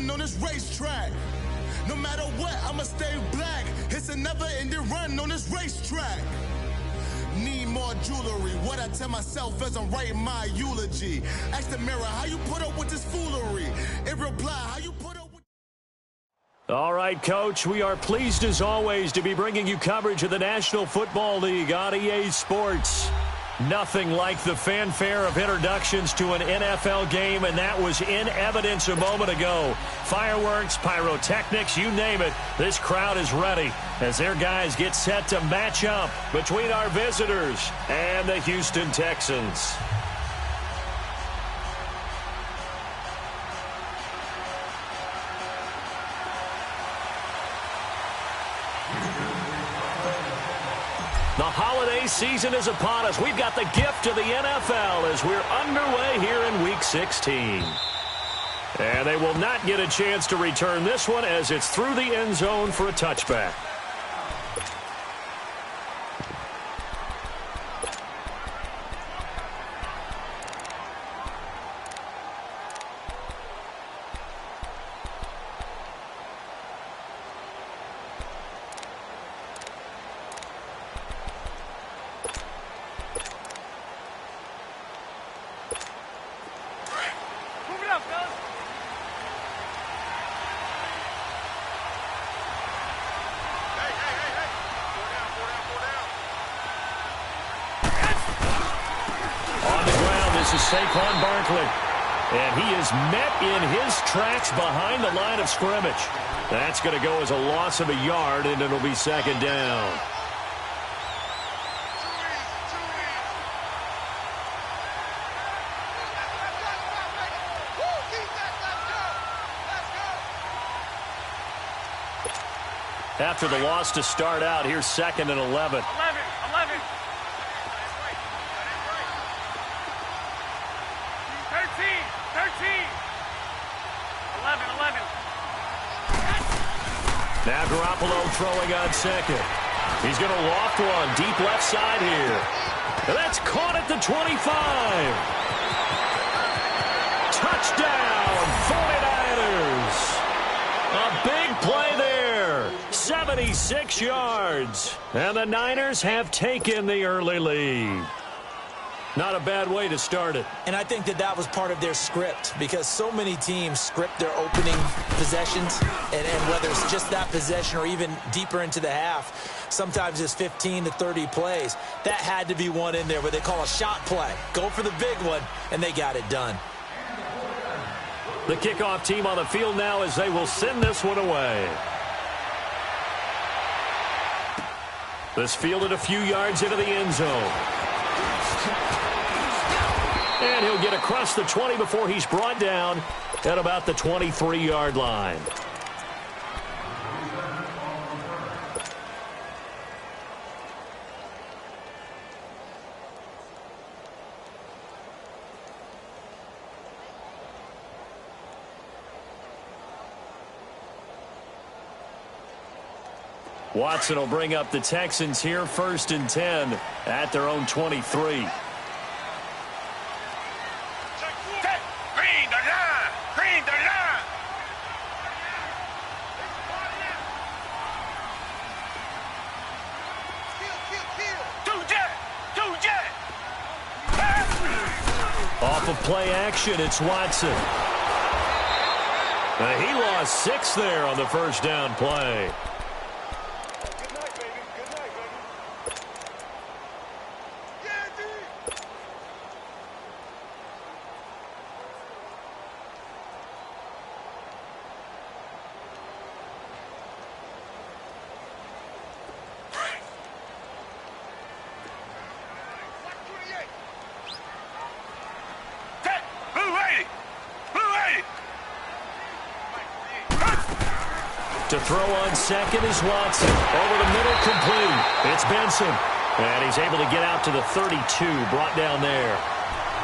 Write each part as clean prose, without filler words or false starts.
run on this racetrack. No matter what, I'ma stay black. It's a never-ending run on this racetrack. Need more jewelry. What I tell myself as I'm writing my eulogy. Ask the mirror, how you put up with this foolery? In reply, how you put up with... All right, Coach, we are pleased as always to be bringing you coverage of the National Football League on EA Sports. Nothing like the fanfare of introductions to an NFL game, and that was in evidence a moment ago. Fireworks, pyrotechnics, you name it, this crowd is ready as their guys get set to match up between our visitors and the Houston Texans. The holiday season is upon us. We've got the gift of the NFL as we're underway here in Week 16. And they will not get a chance to return this one as it's through the end zone for a touchback. Saquon Barkley, and he is met in his tracks behind the line of scrimmage. That's going to go as a loss of a yard, and it'll be second down. After the loss to start out, here's 2nd and 11. 11. 11. Now Garoppolo throwing on second. He's going to loft one deep left side here. And that's caught at the 25. Touchdown, 49ers. A big play there. 76 yards. And the Niners have taken the early lead. Not a bad way to start it. And I think that was part of their script, because so many teams script their opening possessions, and whether it's just that possession or even deeper into the half, sometimes it's 15 to 30 plays. That had to be one in there where they call a shot play. Go for the big one, and they got it done. The kickoff team on the field now as they will send this one away. This fielded a few yards into the end zone. And he'll get across the 20 before he's brought down at about the 23-yard line. Watson will bring up the Texans here, 1st and 10 at their own 23. Off of play action, it's Watson. He lost 6 there on the first down play. To throw on second is Watson. Over the middle, complete. It's Benson. And he's able to get out to the 32, brought down there.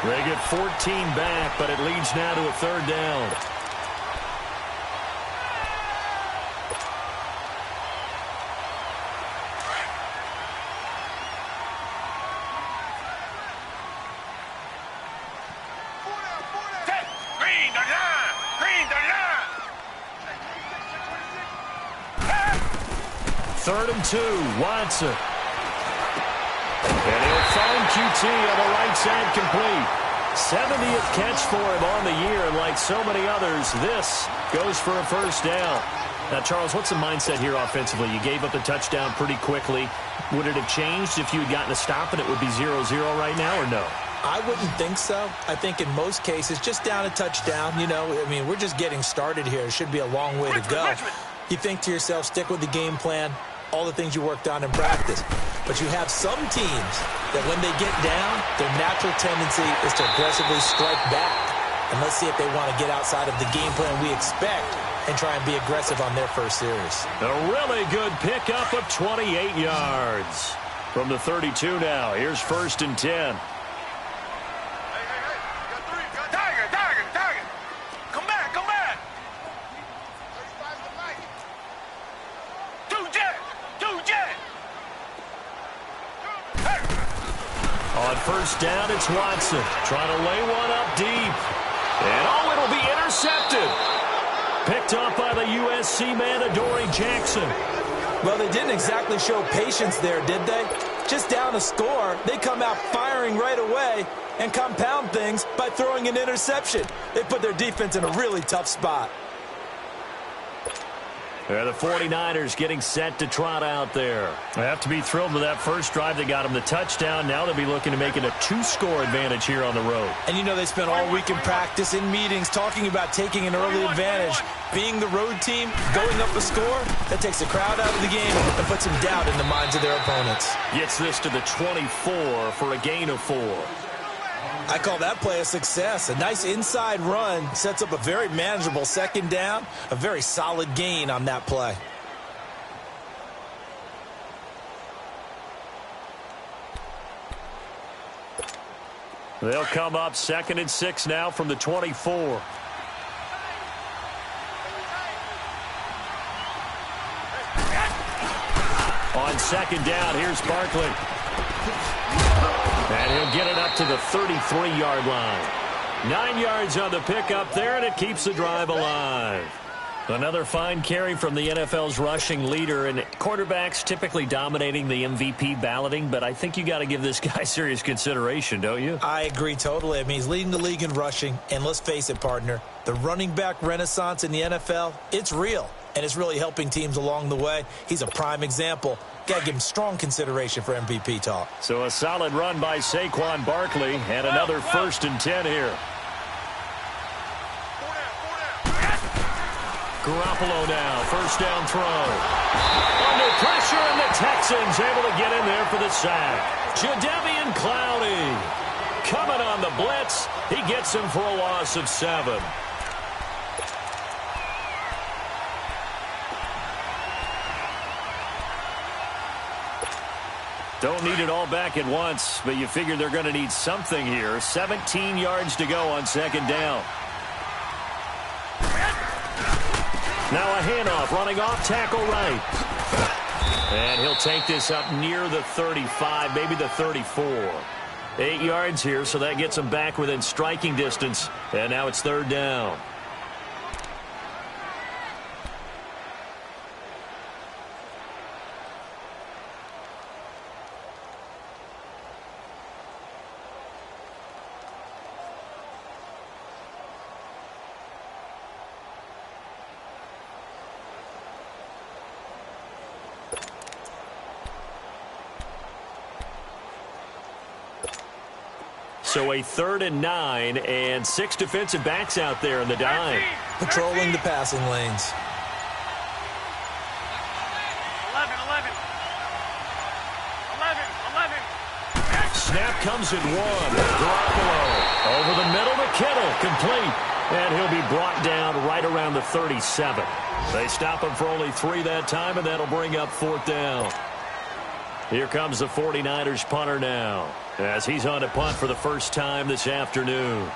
They get 14 back, but it leads now to a 3rd down. 3rd and 2, Watson. And he'll find QT on the right side complete. 70th catch for him on the year, and like so many others, this goes for a first down. Now, Charles, what's the mindset here offensively? You gave up the touchdown pretty quickly. Would it have changed if you had gotten a stop and it would be 0-0 right now, or no? I wouldn't think so. I think in most cases, just down a touchdown, you know, I mean, we're just getting started here. It should be a long way to go. You think to yourself, stick with the game plan, all the things you worked on in practice. But you have some teams that when they get down, their natural tendency is to aggressively strike back. And let's see if they want to get outside of the game plan we expect and try and be aggressive on their first series. A really good pickup of 28 yards. From the 32 now, here's 1st and 10. On 1st down, it's Watson trying to lay one up deep. And oh, it'll be intercepted. Picked up by the USC man, Adoree Jackson. Well, they didn't exactly show patience there, did they? Just down a score, they come out firing right away and compound things by throwing an interception. They put their defense in a really tough spot. The 49ers getting set to trot out there. They have to be thrilled with that first drive that got them the touchdown. Now they'll be looking to make it a 2-score advantage here on the road. And you know they spent all week in practice, in meetings, talking about taking an early advantage. Being the road team, going up a score, that takes the crowd out of the game and puts some doubt in the minds of their opponents. Gets this to the 24 for a gain of 4. I call that play a success. A nice inside run sets up a very manageable 2nd down. A very solid gain on that play. They'll come up 2nd and 6 now from the 24. On 2nd down, here's Barkley. And he'll get it up to the 33-yard line. 9 yards on the pickup there, and it keeps the drive alive. Another fine carry from the NFL's rushing leader, and quarterbacks typically dominating the MVP balloting, but I think you got to give this guy serious consideration, don't you? I agree totally. I mean, he's leading the league in rushing, and let's face it, partner, the running back renaissance in the NFL, it's real, and it's really helping teams along the way. He's a prime example. Got to give him strong consideration for MVP talk. So a solid run by Saquon Barkley, and another 1st and 10 here. Garoppolo now, 1st down throw. Under pressure, and the Texans able to get in there for the sack. Jadeveon Clowney coming on the blitz. He gets him for a loss of 7. Don't need it all back at once, but you figure they're going to need something here. 17 yards to go on 2nd down. Now a handoff, running off tackle right. And he'll take this up near the 35, maybe the 34. 8 yards here, so that gets him back within striking distance. And now it's 3rd down. So a 3rd and 9, and 6 defensive backs out there in the dime. Patrolling the passing lanes. 11. Snap comes at 1. Garoppolo over the middle to Kittle, complete. And he'll be brought down right around the 37. They stop him for only 3 that time, and that'll bring up 4th down. Here comes the 49ers punter now, as he's on to punt for the first time this afternoon.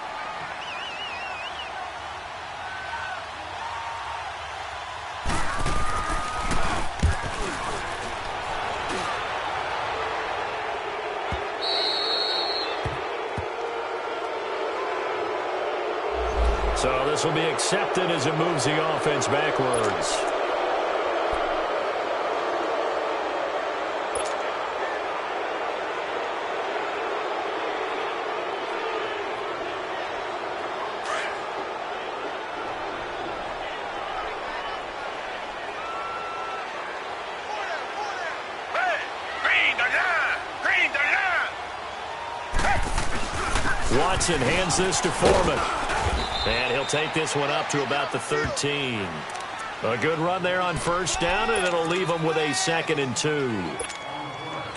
So this will be accepted as it moves the offense backwards. Watson hands this to Foreman. And he'll take this one up to about the 13. A good run there on first down, and it'll leave them with a 2nd and 2.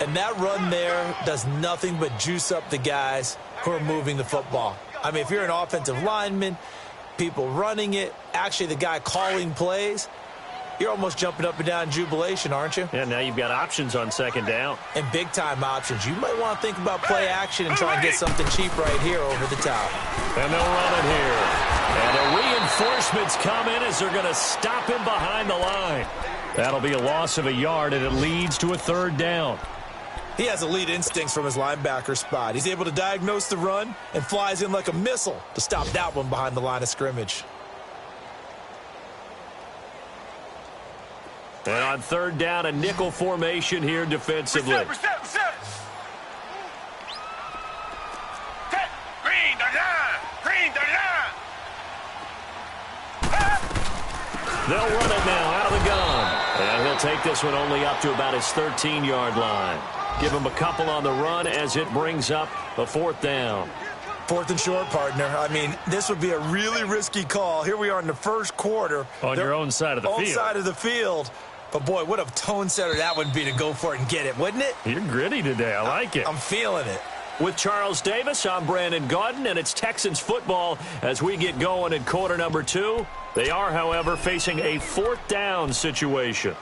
And that run there does nothing but juice up the guys who are moving the football. I mean, if you're an offensive lineman, people running it, actually the guy calling plays, you're almost jumping up and down in jubilation, aren't you? Yeah, now you've got options on 2nd down. And big-time options. You might want to think about play action and try and get something cheap right here over the top. And they'll run it here. And the reinforcements come in as they're going to stop him behind the line. That'll be a loss of a yard, and it leads to a 3rd down. He has elite instincts from his linebacker spot. He's able to diagnose the run and flies in like a missile to stop that one behind the line of scrimmage. And on 3rd down, a nickel formation here defensively. Reset. Green, the line. They'll run it now out of the gun. And he'll take this one only up to about his 13-yard line. Give him a couple on the run as it brings up a 4th down. 4th and short, partner. I mean, this would be a really risky call. Here we are in the first quarter. On your own side of the field. Own side of the field. But, boy, what a tone setter that would be to go for it and get it, wouldn't it? You're gritty today. I like it. I'm feeling it. With Charles Davis, I'm Brandon Gaudin, and it's Texans football as we get going in quarter number 2. They are, however, facing a 4th down situation.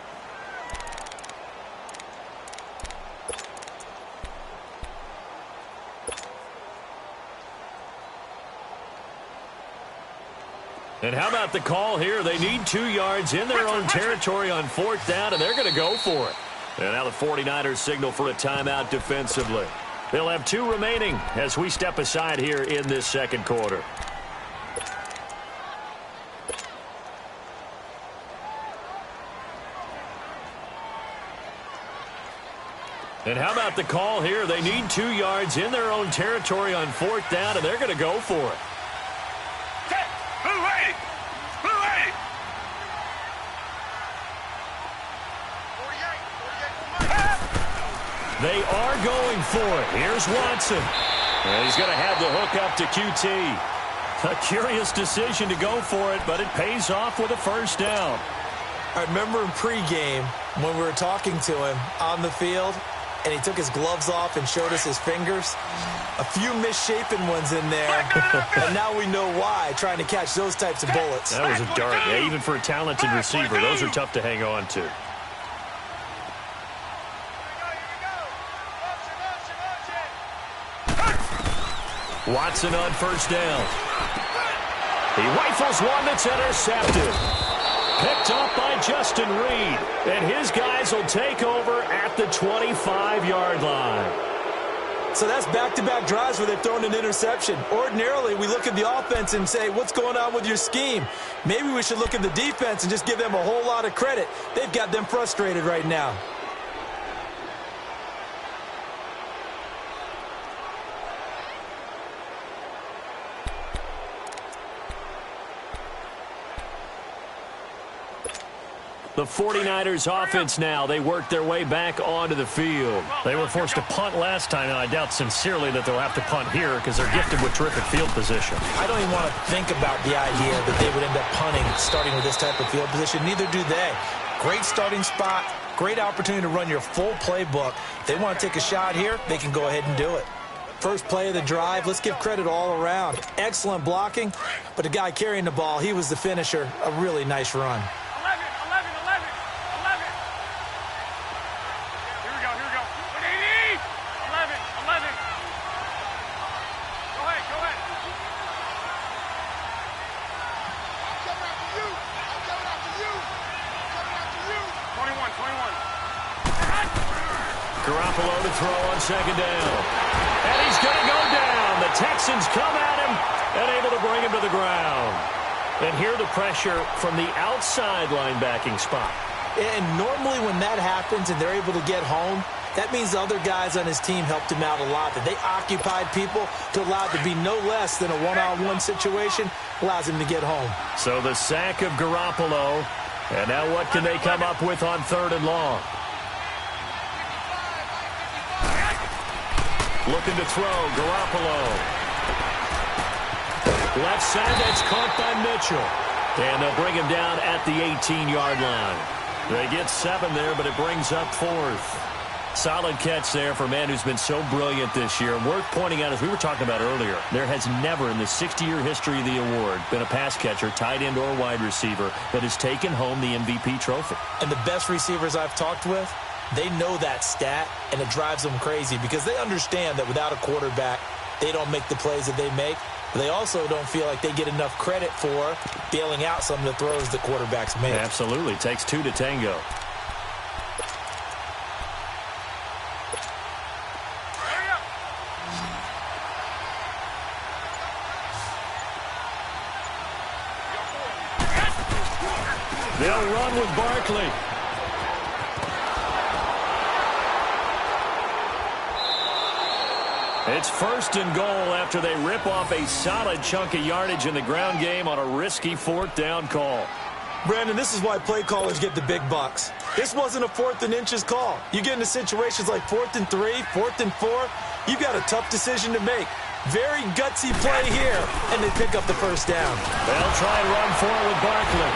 And how about the call here? They need 2 yards in their own territory on 4th down, and they're going to go for it. And now the 49ers signal for a timeout defensively. They'll have 2 remaining as we step aside here in this 2nd quarter. And how about the call here? They need 2 yards in their own territory on 4th down, and they're going to go for it. They are going for it. Here's Watson. And he's going to have the hook up to QT. A curious decision to go for it, but it pays off with a 1st down. I remember in pregame when we were talking to him on the field, and he took his gloves off and showed us his fingers. A few misshapen ones in there, and now we know why, trying to catch those types of bullets. That was a dart. Yeah, even for a talented receiver, those are tough to hang on to. Watson on 1st down. He rifles one that's intercepted. Picked up by Justin Reed. And his guys will take over at the 25-yard line. So that's back-to-back drives where they've thrown an interception. Ordinarily, we look at the offense and say, what's going on with your scheme? Maybe we should look at the defense and just give them a whole lot of credit. They've got them frustrated right now. The 49ers offense now, they work their way back onto the field. They were forced to punt last time, and I doubt sincerely that they'll have to punt here because they're gifted with terrific field position. I don't even want to think about the idea that they would end up punting starting with this type of field position. Neither do they. Great starting spot, great opportunity to run your full playbook. If they want to take a shot here, they can go ahead and do it. First play of the drive, let's give credit all around. Excellent blocking, but the guy carrying the ball, he was the finisher. A really nice run. Garoppolo to throw on 2nd down. And he's going to go down. The Texans come at him and able to bring him to the ground. And here the pressure from the outside linebacking spot. And normally when that happens and they're able to get home, that means the other guys on his team helped him out a lot. That they occupied people to allow it to be no less than a one-on-one situation allows him to get home. So the sack of Garoppolo. And now what can they come up with on 3rd and long? Looking to throw, Garoppolo. Left center, that's caught by Mitchell. And they'll bring him down at the 18-yard line. They get 7 there, but it brings up 4th. Solid catch there for a man who's been so brilliant this year. And worth pointing out, as we were talking about earlier, there has never in the 60-year history of the award been a pass catcher, tight end, or wide receiver that has taken home the MVP trophy. And the best receivers I've talked with, they know that stat, and it drives them crazy because they understand that without a quarterback, they don't make the plays that they make. But they also don't feel like they get enough credit for bailing out some of the throws the quarterbacks make. Absolutely. Takes 2 to tango. They'll run with Barkley. It's 1st and goal after they rip off a solid chunk of yardage in the ground game on a risky 4th down call. Brandon, this is why play callers get the big bucks. This wasn't a 4th and inches call. You get into situations like 4th and 3, 4th and 4. You've got a tough decision to make. Very gutsy play here, and they pick up the 1st down. They'll try and run forward with Barkley.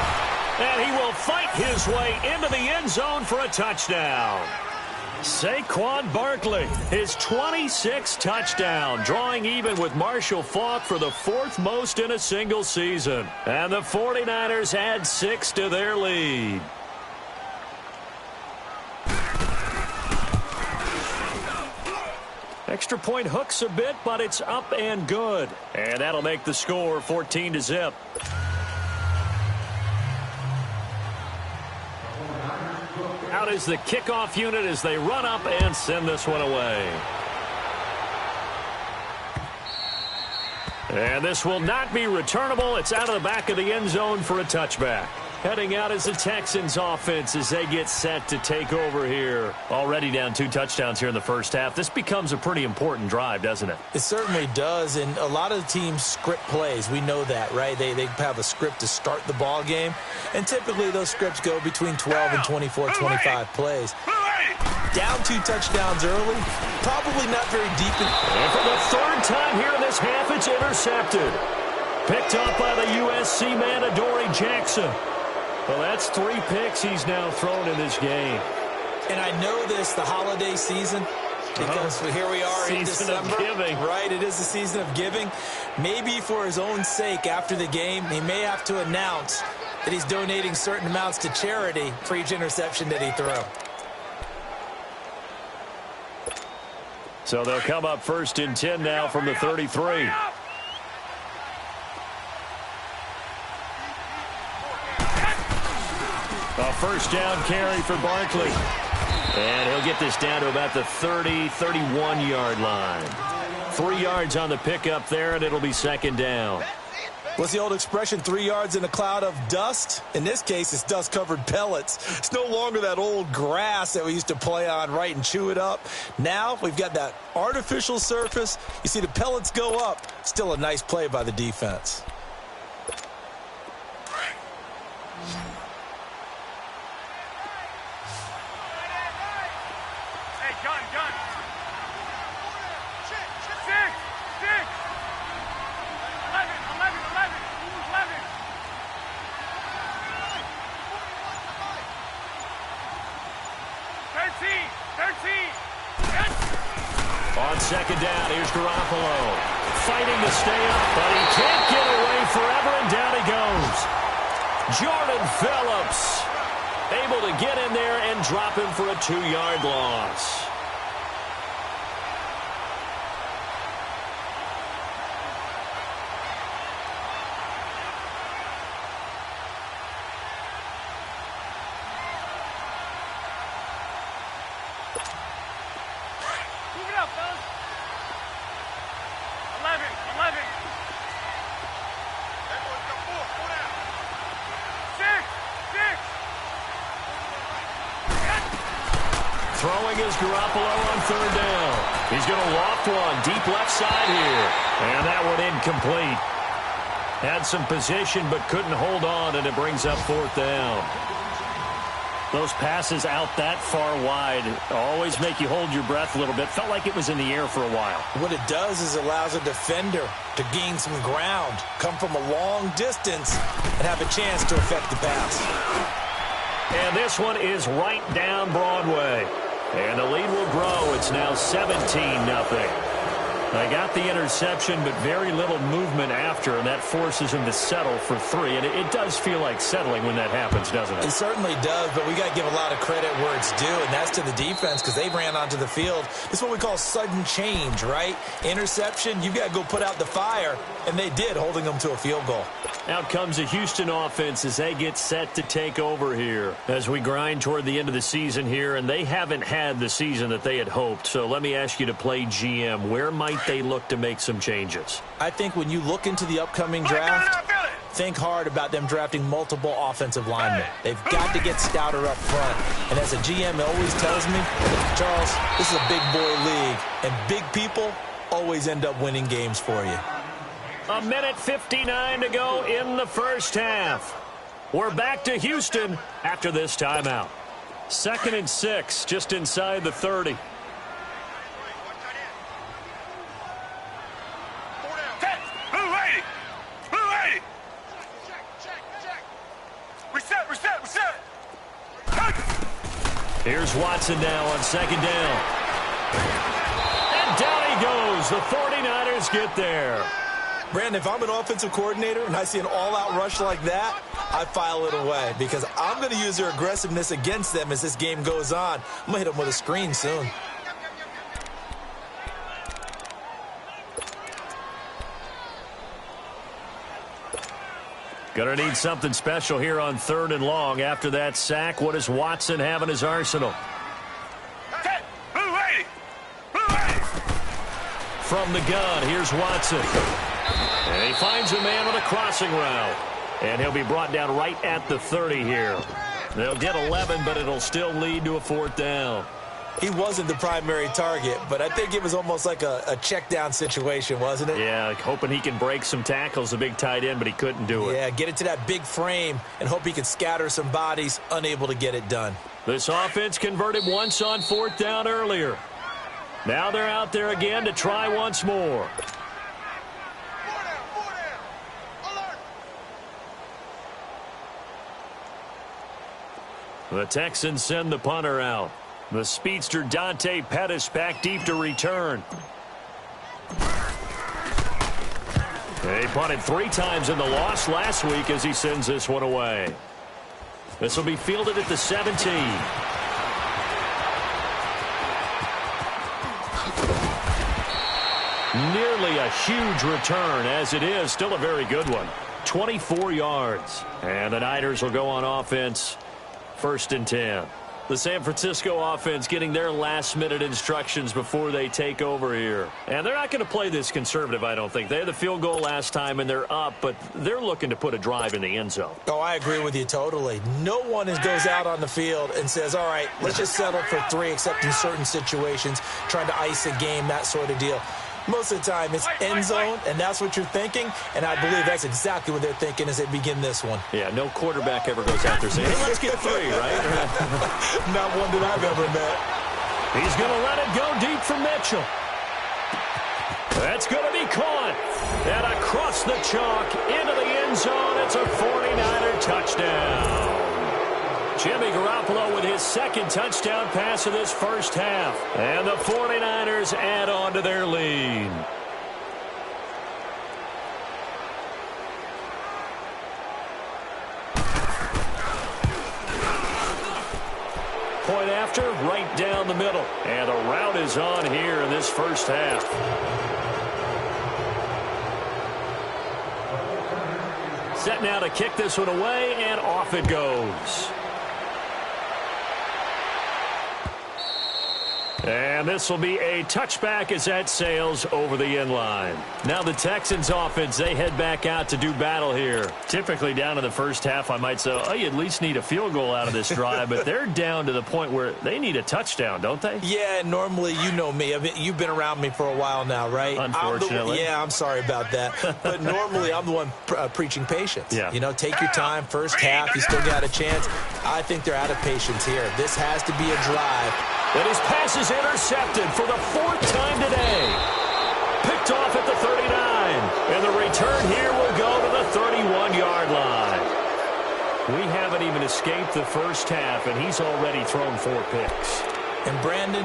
And he will fight his way into the end zone for a touchdown. Saquon Barkley, his 26th touchdown, drawing even with Marshall Faulk for the 4th most in a single season. And the 49ers add 6 to their lead. Extra point hooks a bit, but it's up and good. And that'll make the score 14-0. Out is the kickoff unit as they run up and send this one away. And this will not be returnable. It's out of the back of the end zone for a touchback. Heading out is the Texans offense as they get set to take over here. Already down 2 touchdowns here in the first half. This becomes a pretty important drive, doesn't it? It certainly does, and a lot of the teams script plays. We know that, right? They have a script to start the ball game, and typically those scripts go between 12 and 24, 25 plays. Down 2 touchdowns early, probably not very deep. And for the 3rd time here in this half, it's intercepted. Picked up by the USC man, Adoree Jackson. Well, that's 3 picks he's now thrown in this game. And I know this, the holiday season, because here we are in December. Season of giving. Right, it is the season of giving. Maybe for his own sake, after the game, he may have to announce that he's donating certain amounts to charity for each interception that he threw. So they'll come up 1st and 10 now from the 33. A 1st down carry for Barkley. And he'll get this down to about the 30, 31-yard line. 3 yards on the pickup there, and it'll be 2nd down. What's the old expression, 3 yards in a cloud of dust? In this case, it's dust-covered pellets. It's no longer that old grass that we used to play on, right, and chew it up. Now we've got that artificial surface. You see the pellets go up. Still a nice play by the defense. On 2nd down, here's Garoppolo. Fighting to stay up, but he can't get away forever, and down he goes. Jordan Phillips able to get in there and drop him for a 2-yard loss. Throwing is Garoppolo on 3rd down. He's going to loft one deep left side here. And that one incomplete. Had some position but couldn't hold on, and it brings up 4th down. Those passes out that far wide always make you hold your breath a little bit. Felt like it was in the air for a while. What it does is allows a defender to gain some ground, come from a long distance, and have a chance to affect the pass. And this one is right down Broadway. And the lead will grow. It's now 17-0. They got the interception, but very little movement after, and that forces him to settle for 3. And it does feel like settling when that happens, doesn't it? It certainly does, but we got to give a lot of credit where it's due, and that's to the defense because they ran onto the field. It's what we call sudden change, right? Interception, you've got to go put out the fire, and they did, holding them to a field goal. Out comes the Houston offense as they get set to take over here as we grind toward the end of the season here, and they haven't had the season that they had hoped. So let me ask you to play GM. Where might they look to make some changes? I think when you look into the upcoming draft, think hard about them drafting multiple offensive linemen. They've got to get stouter up front. And as a GM, it always tells me, Charles, this is a big boy league, and big people always end up winning games for you. 1:59 to go in the first half. We're back to Houston after this timeout. 2nd and 6, just inside the 30. Here's Watson now on 2nd down. And down he goes. The 49ers get there. Brandon, if I'm an offensive coordinator and I see an all-out rush like that, I file it away because I'm going to use their aggressiveness against them as this game goes on. I'm going to hit them with a screen soon. Gonna need something special here on 3rd and long. After that sack, what does Watson have in his arsenal? From the gun, here's Watson. And he finds a man on a crossing route. And he'll be brought down right at the 30 here. They'll get 11, but it'll still lead to a 4th down. He wasn't the primary target, but I think it was almost like a check down situation, wasn't it? Yeah, hoping he can break some tackles, a big tight end, but he couldn't do it. Yeah, get it to that big frame and hope he could scatter some bodies, unable to get it done. This offense converted once on 4th down earlier. Now they're out there again to try once more. The Texans send the punter out. The speedster Dante Pettis back deep to return. He punted 3 times in the loss last week as he sends this one away. This will be fielded at the 17. Nearly a huge return, as it is still a very good one. 24 yards. And the Niners will go on offense. 1st and 10. The San Francisco offense getting their last-minute instructions before they take over here. And they're not going to play this conservative, I don't think. They had the field goal last time, and they're up, but they're looking to put a drive in the end zone. Oh, I agree with you totally. No one goes out on the field and says, all right, let's just settle for 3, except in certain situations, trying to ice a game, that sort of deal. Most of the time, it's end zone, and that's what you're thinking, and I believe that's exactly what they're thinking as they begin this one. Yeah, no quarterback ever goes out there saying, hey, let's get 3, right? Not one that I've ever met. He's going to let it go deep for Mitchell. That's going to be caught. And across the chalk into the end zone, it's a 49er touchdown. Jimmy Garoppolo with his 2nd touchdown pass of this first half. And the 49ers add on to their lead. Point after, right down the middle. And the route is on here in this first half. Set now to kick this one away, and off it goes. And this will be a touchback as that sails over the end line. Now the Texans offense, they head back out to do battle here. Typically down in the first half, I might say, oh, you at least need a field goal out of this drive, but they're down to the point where they need a touchdown, don't they? Yeah, normally, you know me. You've been around me for a while now, right? Unfortunately. I'm sorry about that. But normally, I'm the one preaching patience. Yeah. You know, take your time. First half, you still got a chance. I think they're out of patience here. This has to be a drive. And his pass is intercepted for the 4th time today. Picked off at the 39. And the return here will go to the 31-yard line. We haven't even escaped the first half, and he's already thrown 4 picks. And Brandon,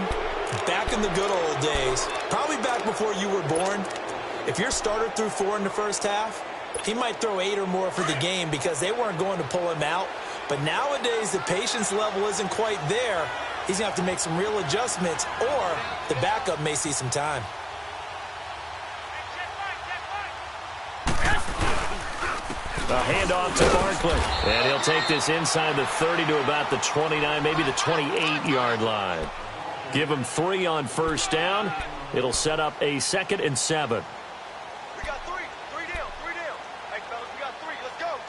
back in the good old days, probably back before you were born, if your starter threw 4 in the first half, he might throw 8 or more for the game because they weren't going to pull him out. But nowadays, the patience level isn't quite there. He's going to have to make some real adjustments, or the backup may see some time. A handoff to Barkley. And he'll take this inside the 30 to about the 29, maybe the 28-yard line. Give him 3 on first down. It'll set up a 2nd and 7. We got 3. 3 down. 3 down. Hey, fellas, we got 3. Let's go.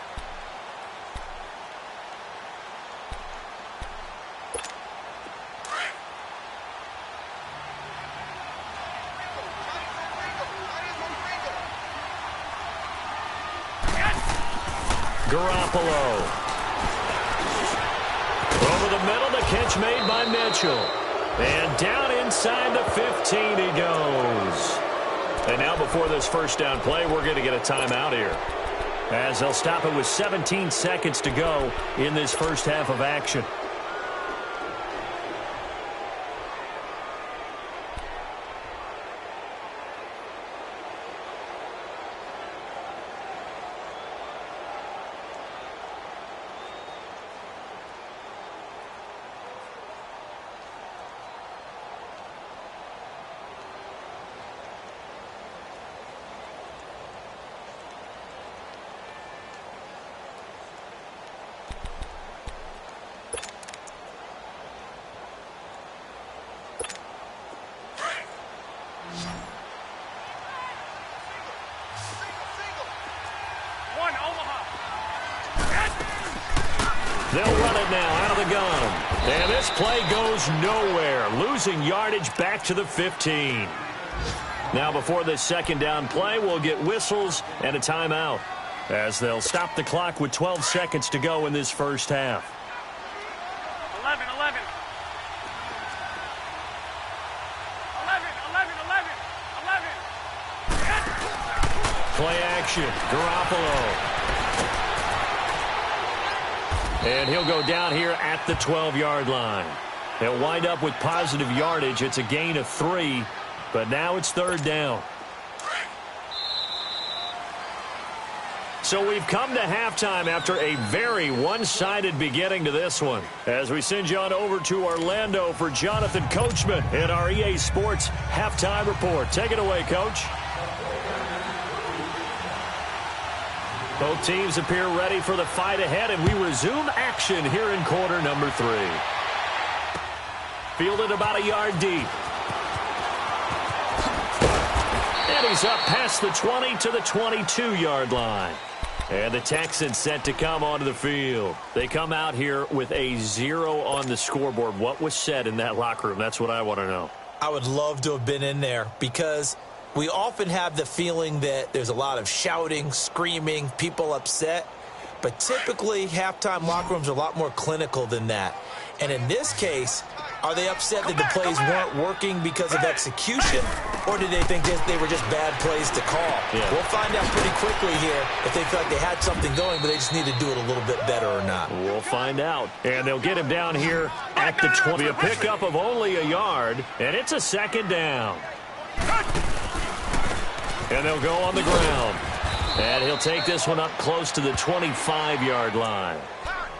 Garoppolo. Over the middle, the catch made by Mitchell. And down inside the 15 he goes. And now before this first down play, we're going to get a timeout here, as they'll stop it with 17 seconds to go in this first half of action. They'll run it now out of the gun. And this play goes nowhere, losing yardage back to the 15. Now before this second down play, we'll get whistles and a timeout, as they'll stop the clock with 12 seconds to go in this first half. 11. 11. 11. 11. 11. Play action, Garoppolo. And he'll go down here at the 12-yard line. They'll wind up with positive yardage. It's a gain of 3, but now it's 3rd down. So we've come to halftime after a very one-sided beginning to this one, as we send you on over to Orlando for Jonathan Coachman in our EA Sports Halftime Report. Take it away, Coach. Both teams appear ready for the fight ahead, and we resume action here in quarter number 3. Fielded about a yard deep. And he's up past the 20 to the 22-yard line. And the Texans set to come onto the field. They come out here with a 0 on the scoreboard. What was said in that locker room? That's what I want to know. I would love to have been in there, because we often have the feeling that there's a lot of shouting, screaming, people upset. But typically, halftime locker rooms are a lot more clinical than that. And in this case, are they upset that the plays weren't working because of execution, or did they think that they were just bad plays to call? Yeah. We'll find out pretty quickly here if they feel like they had something going, but they just need to do it a little bit better or not. We'll find out. And they'll get him down here at the 20. A pickup of only a yard, and it's a 2nd down. And they'll go on the ground. And he'll take this one up close to the 25-yard line.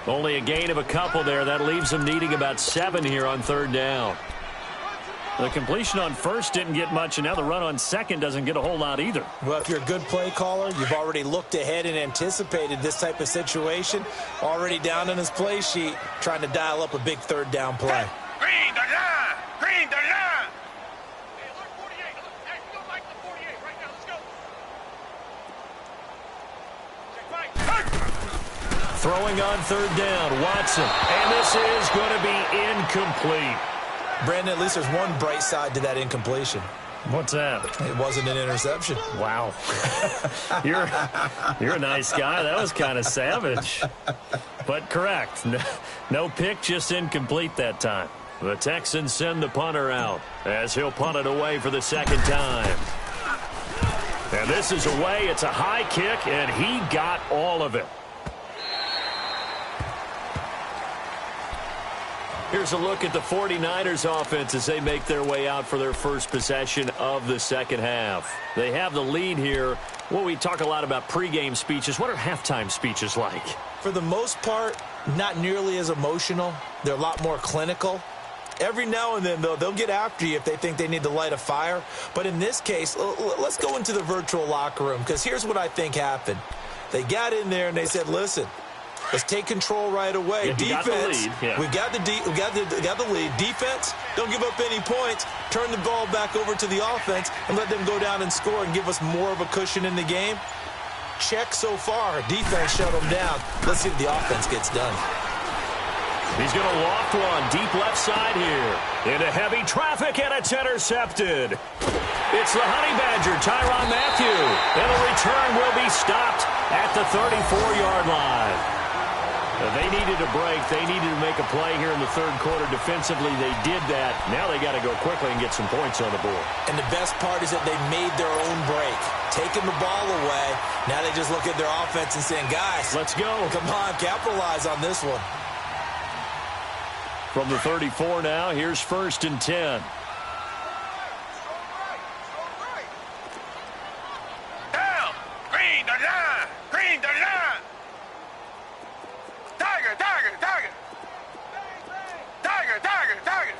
Only a gain of a couple there. That leaves them needing about 7 here on 3rd down. The completion on first didn't get much, and now the run on second doesn't get a whole lot either. Well, if you're a good play caller, you've already looked ahead and anticipated this type of situation. Already down on his play sheet, trying to dial up a big 3rd down play. Green the line! Green the line! Throwing on third down, Watson. And this is going to be incomplete. Brandon, at least there's one bright side to that incompletion. What's that? It wasn't an interception. Wow. You're a nice guy. That was kind of savage. But correct. No pick, just incomplete that time. The Texans send the punter out as he'll punt it away for the second time. And this is away. It's a high kick, and he got all of it. Here's a look at the 49ers offense as they make their way out for their first possession of the second half. They have the lead here. Well, we talk a lot about pregame speeches. What are halftime speeches like? For the most part, not nearly as emotional. They're a lot more clinical. Every now and then, though, they'll get after you if they think they need to light a fire. But in this case, let's go into the virtual locker room, because here's what I think happened. They got in there and they said, listen, let's take control right away. Yeah, defense, we got the lead. Defense, don't give up any points. Turn the ball back over to the offense and let them go down and score and give us more of a cushion in the game. Check so far. Defense shut them down. Let's see if the offense gets done. He's going to loft one deep left side here. Into heavy traffic, and it's intercepted. It's the Honey Badger, Tyrann Mathieu. And the return will be stopped at the 34-yard line. They needed a break. They needed to make a play here in the third quarter. Defensively, they did that. Now they got to go quickly and get some points on the board. And the best part is that they made their own break. Taking the ball away. Now they just look at their offense and saying, guys, let's go. Come on, capitalize on this one. From the 34 now, here's 1st and 10. Down! Green the line! Green the line! Tiger, tiger, tiger! Tiger, tiger, tiger!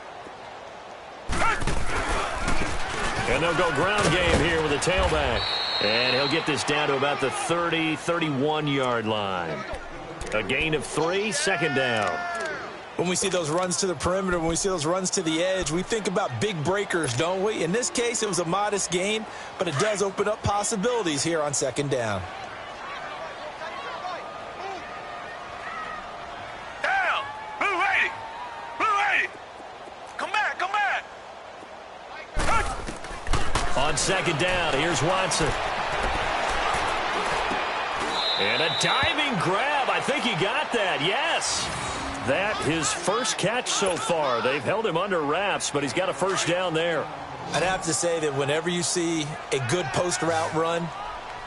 And they'll go ground game here with a tailback. And he'll get this down to about the 30, 31-yard line. A gain of 3, second down. When we see those runs to the perimeter, when we see those runs to the edge, we think about big breakers, don't we? In this case, it was a modest gain, but it does open up possibilities here on second down. Down! Blue 80! Blue 80! Come back, come back! On second down, here's Watson. And a diving grab. I think he got that, yes. That his first catch so far. They've held him under wraps, but he's got a first down there. I'd have to say that whenever you see a good post route run,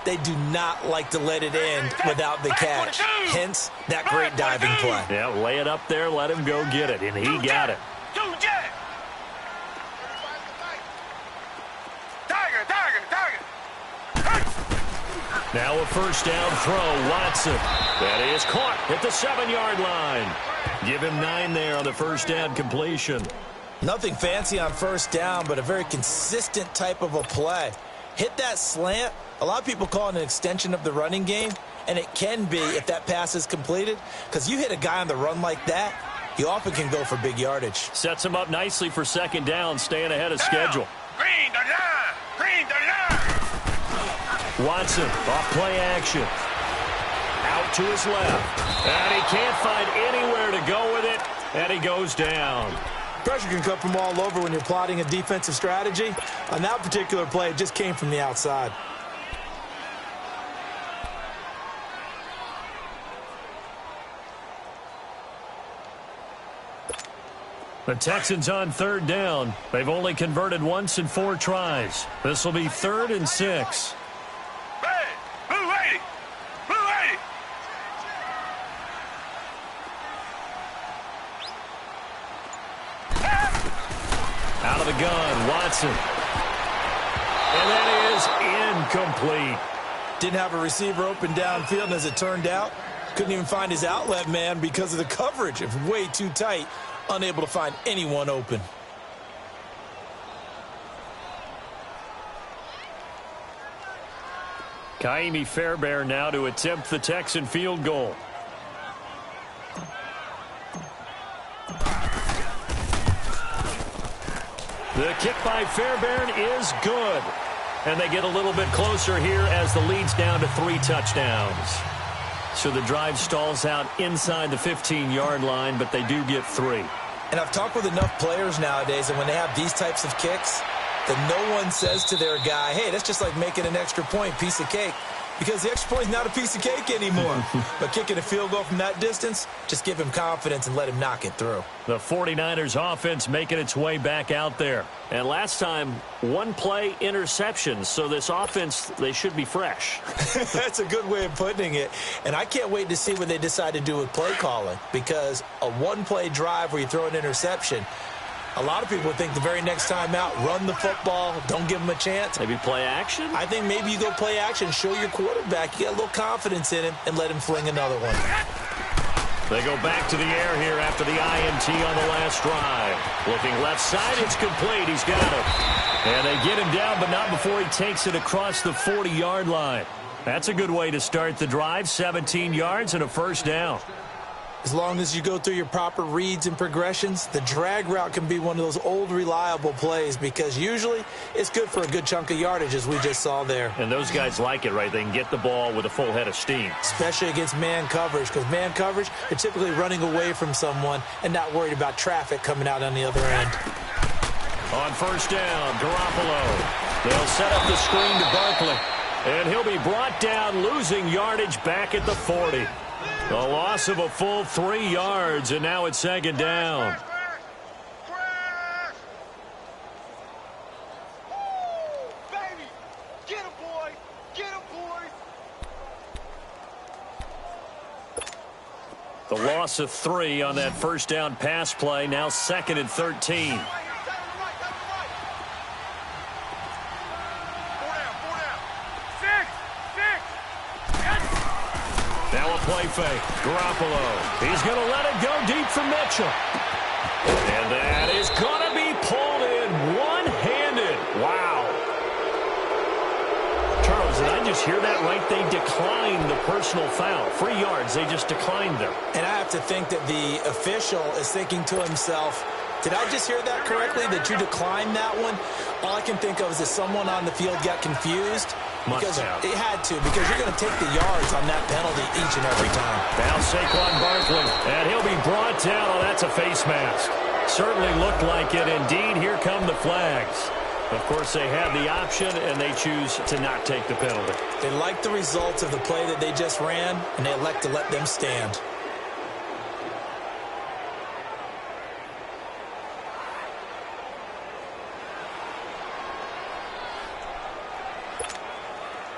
they do not like to let it end without the catch. Hence, that great diving play. Yeah, lay it up there, let him go get it, and he got it. Tiger, tiger, tiger! Now a first down throw, Watson. That is caught at the 7-yard line. Give him 9 there on the first down completion. Nothing fancy on first down, but a very consistent type of a play. Hit that slant. A lot of people call it an extension of the running game, and it can be if that pass is completed, because you hit a guy on the run like that, he often can go for big yardage. Sets him up nicely for second down, staying ahead of schedule. Green the line! Green the line! Watson, off play action. Out to his left. And he can't find anywhere to go with it, and he goes down. Pressure can come from all over when you're plotting a defensive strategy. On that particular play, it just came from the outside. The Texans on third down. They've only converted once in 4 tries. This will be 3rd and 6. Red! Blue 80! Blue 80! Out of the gun, Watson. And that is incomplete. Didn't have a receiver open downfield, and as it turned out, couldn't even find his outlet man because of the coverage. It was way too tight, unable to find anyone open. Kaimi Fairbairn now to attempt the Texan field goal. The kick by Fairbairn is good. And they get a little bit closer here as the lead's down to 3 touchdowns. So the drive stalls out inside the 15-yard line, but they do get 3. And I've talked with enough players nowadays, and when they have these types of kicks, that no one says to their guy, hey, that's just like making an extra point, piece of cake. Because the extra point is not a piece of cake anymore. But kicking a field goal from that distance, just give him confidence and let him knock it through. The 49ers offense making its way back out there. And last time, one-play interceptions. So this offense, they should be fresh. That's a good way of putting it. And I can't wait to see what they decide to do with play calling. Because a one-play drive where you throw an interception, a lot of people would think the very next time out, run the football, don't give them a chance. Maybe play action? I think maybe you go play action, show your quarterback you got a little confidence in him, and let him fling another one. They go back to the air here after the INT on the last drive. Looking left side, it's complete. He's got it. And they get him down, but not before he takes it across the 40-yard line. That's a good way to start the drive, 17 yards and a first down. As long as you go through your proper reads and progressions, the drag route can be one of those old reliable plays because usually it's good for a good chunk of yardage as we just saw there. And those guys like it, right? They can get the ball with a full head of steam. Especially against man coverage because man coverage, they're typically running away from someone and not worried about traffic coming out on the other end. On first down, Garoppolo. They'll set up the screen to Barkley. And he'll be brought down, losing yardage back at the 40. A loss of a full 3 yards, and now it's second down. Baby, get him, boy. Get him, boy. The loss of 3 on that first down pass play, now second and 13. Now a play fake. Garoppolo. He's going to let it go deep for Mitchell. And that is going to be pulled in one-handed. Wow. Charles, did I just hear that right? They declined the personal foul. 3 yards. They just declined them. And I have to think that the official is thinking to himself, did I just hear that correctly, that you declined that one? All I can think of is that someone on the field got confused. Because it had to, because you're going to take the yards on that penalty each and every time. Now Saquon Barkley, and he'll be brought down. Oh, that's a face mask. Certainly looked like it. Indeed, here come the flags. Of course, they have the option, and they choose to not take the penalty. They like the results of the play that they just ran, and they elect to let them stand.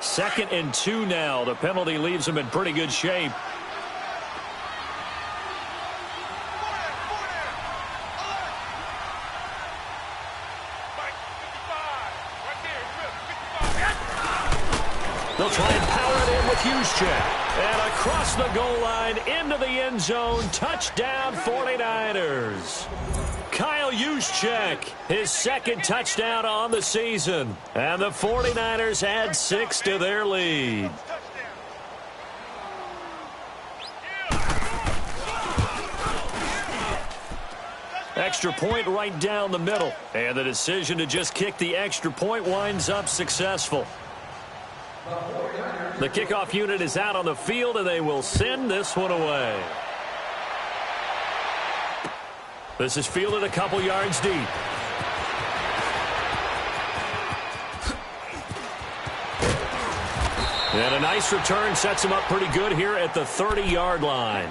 Second and 2 now. The penalty leaves them in pretty good shape. They'll try and power it in with Juszczyk. And across the goal line, into the end zone. Touchdown, 49ers. Kyle Juszczyk, his second touchdown on the season. And the 49ers add 6 to their lead. Extra point right down the middle. And the decision to just kick the extra point winds up successful. The kickoff unit is out on the field, and they will send this one away. This is fielded a couple yards deep. And a nice return sets him up pretty good here at the 30-yard line.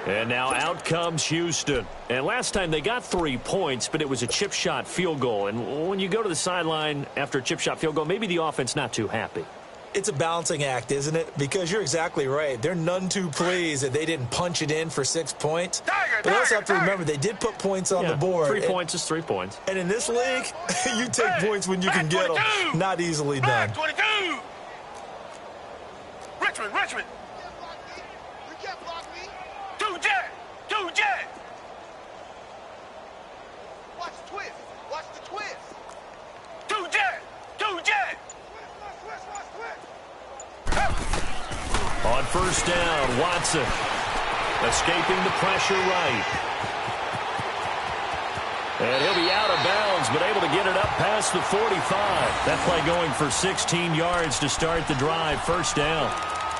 And now out comes Houston. And last time they got 3 points, but it was a chip shot field goal. And when you go to the sideline after a chip shot field goal, maybe the offense not too happy. It's a balancing act, isn't it? Because you're exactly right. They're none too pleased that they didn't punch it in for 6 points. But you also have to remember they did put points on the board. 3 points is 3 points. And in this league, you take points when you can get them. Not easily done. 22. Richmond. You can't block me. Two jet. Watch the twist. Two jet. On first down, Watson escaping the pressure right. And he'll be out of bounds, but able to get it up past the 45. That play going for 16 yards to start the drive. First down.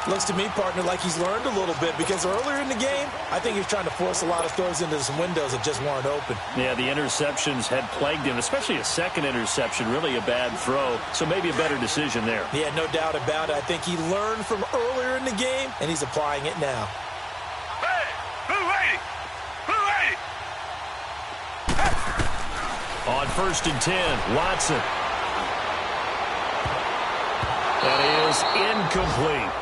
Looks to me, partner, like he's learned a little bit because earlier in the game, I think he was trying to force a lot of throws into some windows that just weren't open. Yeah, the interceptions had plagued him, especially a second interception, really a bad throw. So maybe a better decision there. Yeah, no doubt about it. I think he learned from earlier in the game, and he's applying it now. Hey, who ready? Who ready? On 1st and 10, Watson. That is incomplete.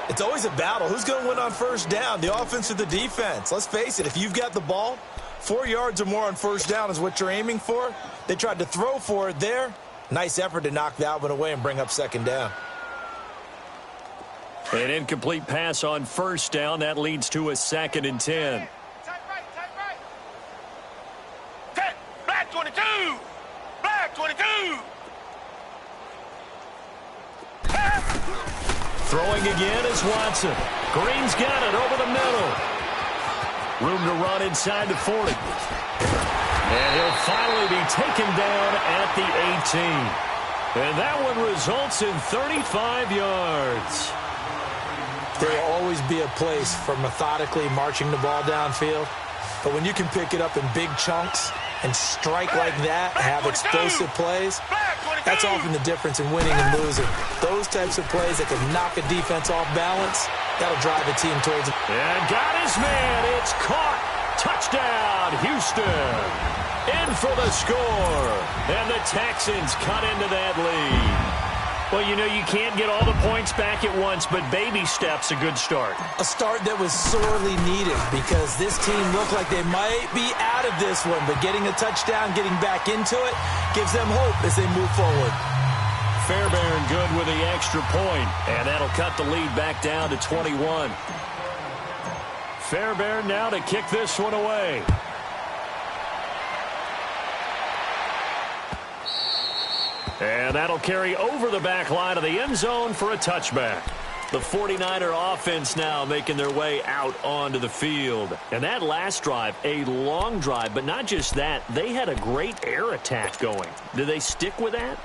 It's always a battle. Who's going to win on first down, the offense or the defense? Let's face it, if you've got the ball, 4 yards or more on first down is what you're aiming for. They tried to throw for it there. Nice effort to knock that one away and bring up second down. An incomplete pass on first down. That leads to a 2nd and 10. Tight right, tight right. 10, black 22. Black 22. Throwing again is Watson. Green's got it over the middle. Room to run inside the 40. And he'll finally be taken down at the 18. And that one results in 35 yards. There will always be a place for methodically marching the ball downfield. But when you can pick it up in big chunks and strike like that, have explosive plays, that's often the difference in winning and losing. Those types of plays that can knock a defense off balance, that'll drive a team towards it. And got his man. It's caught. Touchdown, Houston. In for the score. And the Texans cut into that lead. Well, you know, you can't get all the points back at once, but baby steps, a good start. A start that was sorely needed because this team looked like they might be out of this one, but getting a touchdown, getting back into it, gives them hope as they move forward. Fairbairn good with the extra point, and that'll cut the lead back down to 21. Fairbairn now to kick this one away. And that'll carry over the back line of the end zone for a touchback. The 49er offense now making their way out onto the field. And that last drive, a long drive, but not just that, they had a great air attack going. Do they stick with that?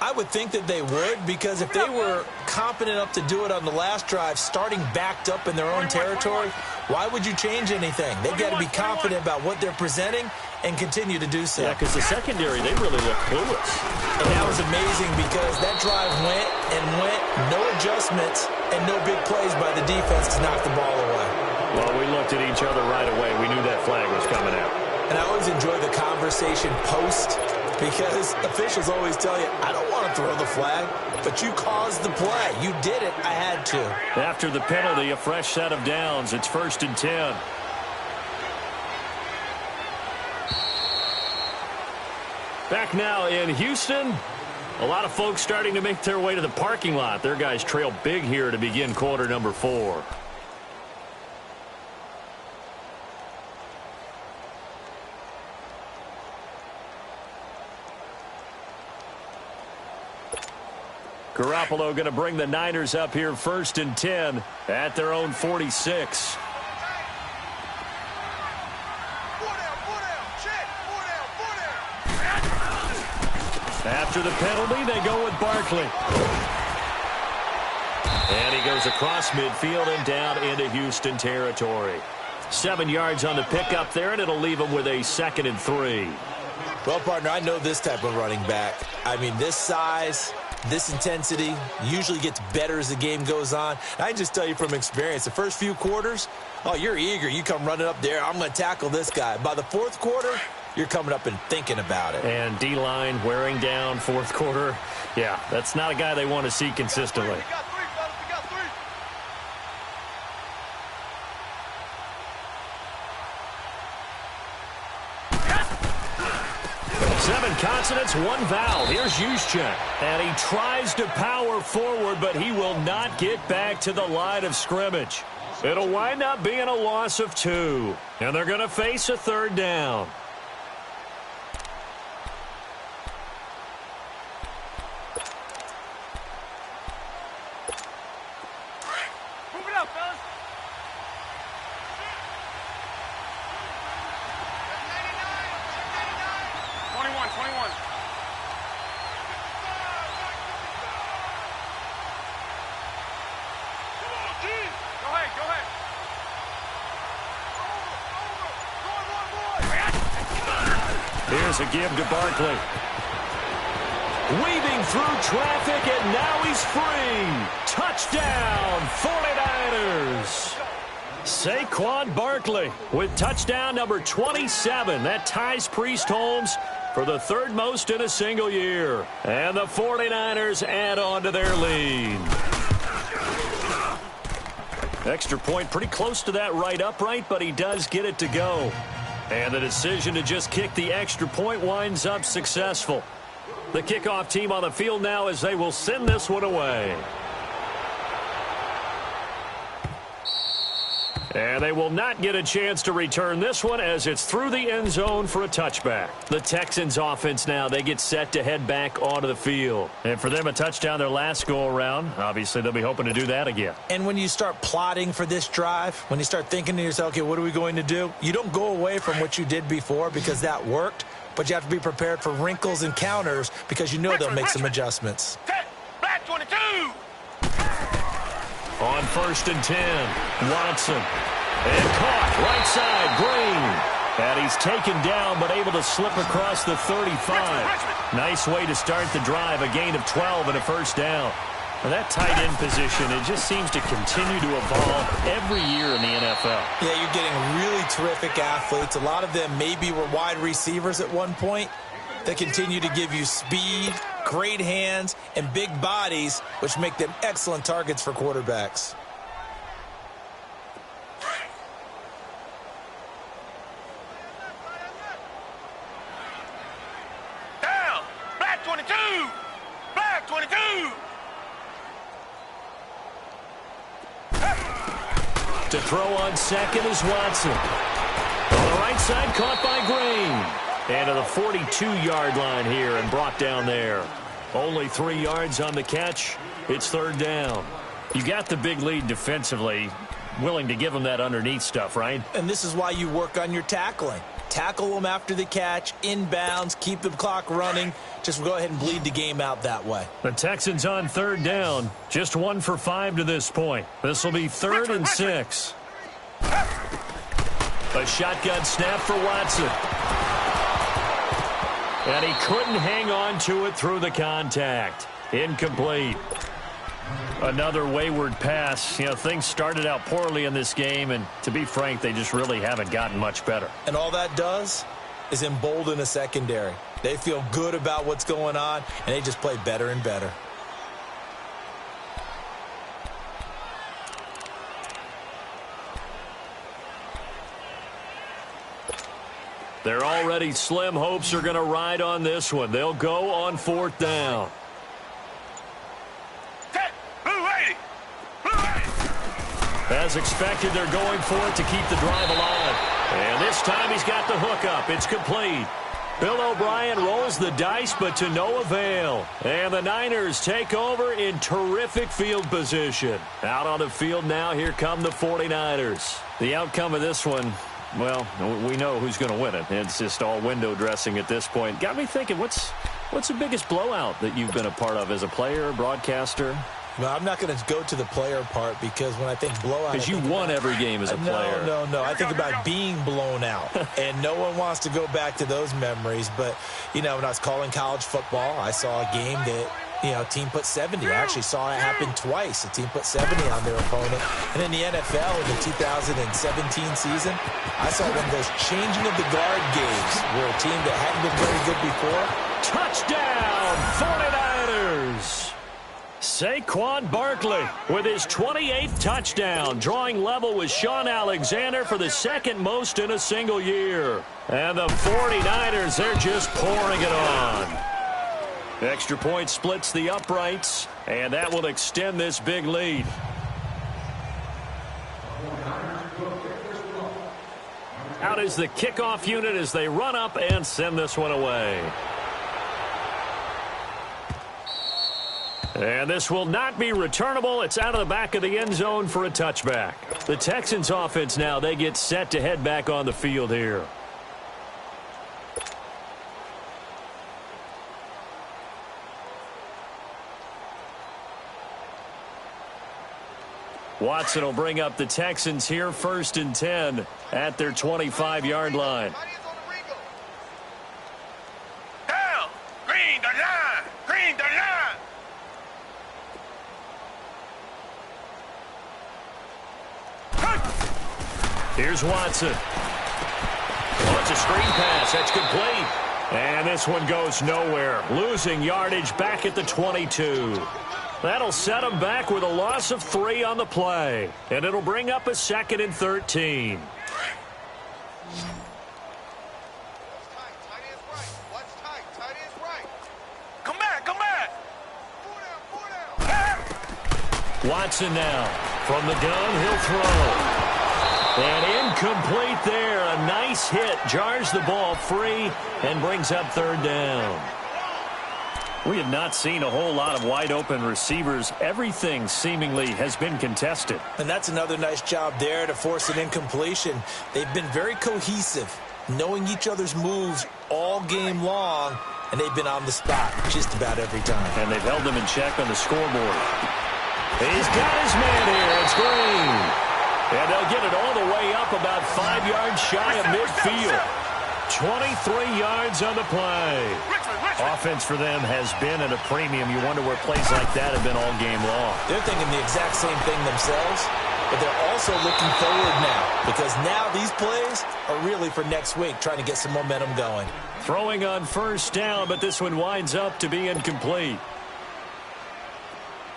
I would think that they would, because if they were competent enough to do it on the last drive, starting backed up in their own territory, why would you change anything? They've got to be confident about what they're presenting and continue to do so. Yeah, because the secondary, they really look clueless. And that was amazing because that drive went and went, no adjustments, and no big plays by the defense to knock the ball away. Well, we looked at each other right away. We knew that flag was coming out. And I always enjoy the conversation post, because officials always tell you, I don't want to throw the flag, but you caused the play. You did it. I had to. After the penalty, a fresh set of downs. It's 1st and 10. Back now in Houston. A lot of folks starting to make their way to the parking lot. Their guys trail big here to begin quarter number 4. Garoppolo going to bring the Niners up here 1st and 10 at their own 46. After the penalty, they go with Barkley. And he goes across midfield and down into Houston territory. 7 yards on the pickup there, and it'll leave him with a 2nd and 3. Well, partner, I know this type of running back. I mean, this size, this intensity usually gets better as the game goes on. And I just tell you from experience, the first few quarters, oh, you're eager. You come running up there, I'm going to tackle this guy. By the fourth quarter, you're coming up and thinking about it. And D-line wearing down fourth quarter. Yeah, that's not a guy they want to see consistently. We got 3, fellas. We got 3. 7 consonants, 1 vowel. Here's Juszczyk. And he tries to power forward, but he will not get back to the line of scrimmage. It'll wind up being a loss of 2. And they're going to face a 3rd down. Move it up, fellas. 21, 21. Here's a give to Barkley. Weaving through traffic, and now he's free. Touchdown, 49ers. Saquon Barkley with touchdown number 27. That ties Priest Holmes for the third most in a single year. And the 49ers add on to their lead. Extra point pretty close to that right upright, but he does get it to go. And the decision to just kick the extra point winds up successful. The kickoff team on the field now as they will send this one away. And they will not get a chance to return this one as it's through the end zone for a touchback. The Texans offense now, they get set to head back onto the field. And for them, a touchdown their last go-around. Obviously, they'll be hoping to do that again. And when you start plotting for this drive, when you start thinking to yourself, okay, what are we going to do? You don't go away from what you did before because that worked, but you have to be prepared for wrinkles and counters because you know they'll make some adjustments. Black 22. On 1st and 10, Watson. And caught right side, Green. And he's taken down but able to slip across the 35. Nice way to start the drive, a gain of 12 and a first down. And that tight end position, it just seems to continue to evolve every year in the NFL. Yeah, you're getting really terrific athletes. A lot of them maybe were wide receivers at one point. They continue to give you speed, great hands, and big bodies, which make them excellent targets for quarterbacks. Down. Black 22. Black 22. To throw on second is Watson. On the right side, caught by Green. And to the 42-yard line here and brought down there. Only 3 yards on the catch. It's third down. You got the big lead defensively. Willing to give them that underneath stuff, right? And this is why you work on your tackling. Tackle them after the catch, inbounds, keep the clock running. Just go ahead and bleed the game out that way. The Texans on third down. Just 1 for 5 to this point. This will be 3rd and 6. A shotgun snap for Watson. And he couldn't hang on to it through the contact. Incomplete. Another wayward pass. You know, things started out poorly in this game, and to be frank, they just really haven't gotten much better. And all that does is embolden a secondary. They feel good about what's going on, and they just play better and better. They're already slim hopes are going to ride on this one. They'll go on 4th down. As expected, they're going for it to keep the drive alive. And this time he's got the hook up. It's complete. Bill O'Brien rolls the dice, but to no avail. And the Niners take over in terrific field position. Out on the field now, here come the 49ers. The outcome of this one, well, we know who's going to win it. It's just all window dressing at this point. Got me thinking, what's the biggest blowout that you've been a part of as a player, broadcaster? Well, I'm not going to go to the player part because when I think blowout... Because you won every game as a player. No. I think about being blown out. And no one wants to go back to those memories. But, you know, when I was calling college football, I saw a game that, you know, a team put 70. I actually saw it happen twice. A team put 70 on their opponent. And in the NFL, in the 2017 season, I saw one of those changing of the guard games where a team that hadn't been very good before... Touchdown, 49ers! Saquon Barkley with his 28th touchdown, drawing level with Sean Alexander for the second most in a single year. And the 49ers, they're just pouring it on. Extra point splits the uprights, and that will extend this big lead. Out is the kickoff unit as they run up and send this one away. And this will not be returnable. It's out of the back of the end zone for a touchback. The Texans offense now, they get set to head back on the field here. Watson will bring up the Texans here, 1st and 10 at their 25-yard line. Here's Watson. Oh, it's a screen pass. That's complete. And this one goes nowhere. Losing yardage back at the 22. That'll set them back with a loss of 3 on the play. And it'll bring up a 2nd and 13. Come back, come back. Watson now. From the gun, he'll throw. And incomplete there. A nice hit. Jars the ball free and brings up 3rd down. We have not seen a whole lot of wide-open receivers. Everything seemingly has been contested. And that's another nice job there to force an incompletion. They've been very cohesive, knowing each other's moves all game long, and they've been on the spot just about every time. And they've held them in check on the scoreboard. He's got his man here. It's Green. And they'll get it all the way up about 5 yards shy of midfield. 23 yards on the play. Offense for them has been at a premium. You wonder where plays like that have been all game long. They're thinking the exact same thing themselves, but they're also looking forward now because now these plays are really for next week, trying to get some momentum going. Throwing on 1st down, but this one winds up to be incomplete.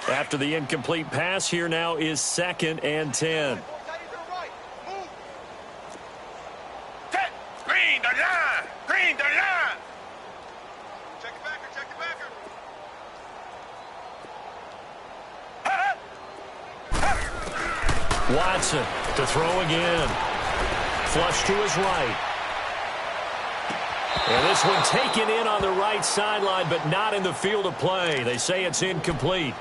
After the incomplete pass, here now is 2nd and 10. Green, the line. Green, the line. Check it backer, check it backer. Watson to throw again. Flush to his right. And this one taken in on the right sideline, but not in the field of play. They say it's incomplete.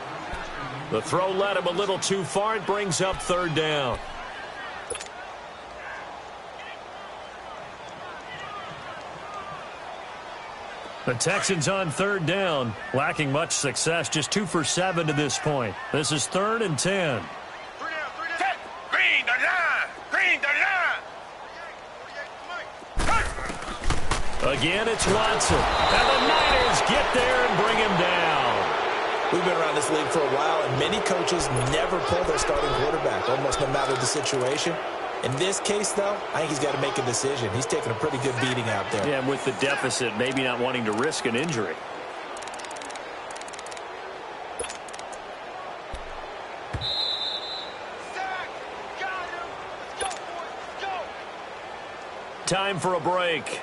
The throw led him a little too far. It brings up 3rd down. The Texans on 3rd down, lacking much success, just 2 for 7 to this point. This is 3rd and 10. Green, the line. Green, the line. Again, it's Watson. And the Niners get there and bring him down. We've been around this league for a while, and many coaches never pull their starting quarterback, almost no matter the situation. In this case, though, I think he's got to make a decision. He's taking a pretty good beating out there. Yeah, and with the deficit, maybe not wanting to risk an injury. Time for a break.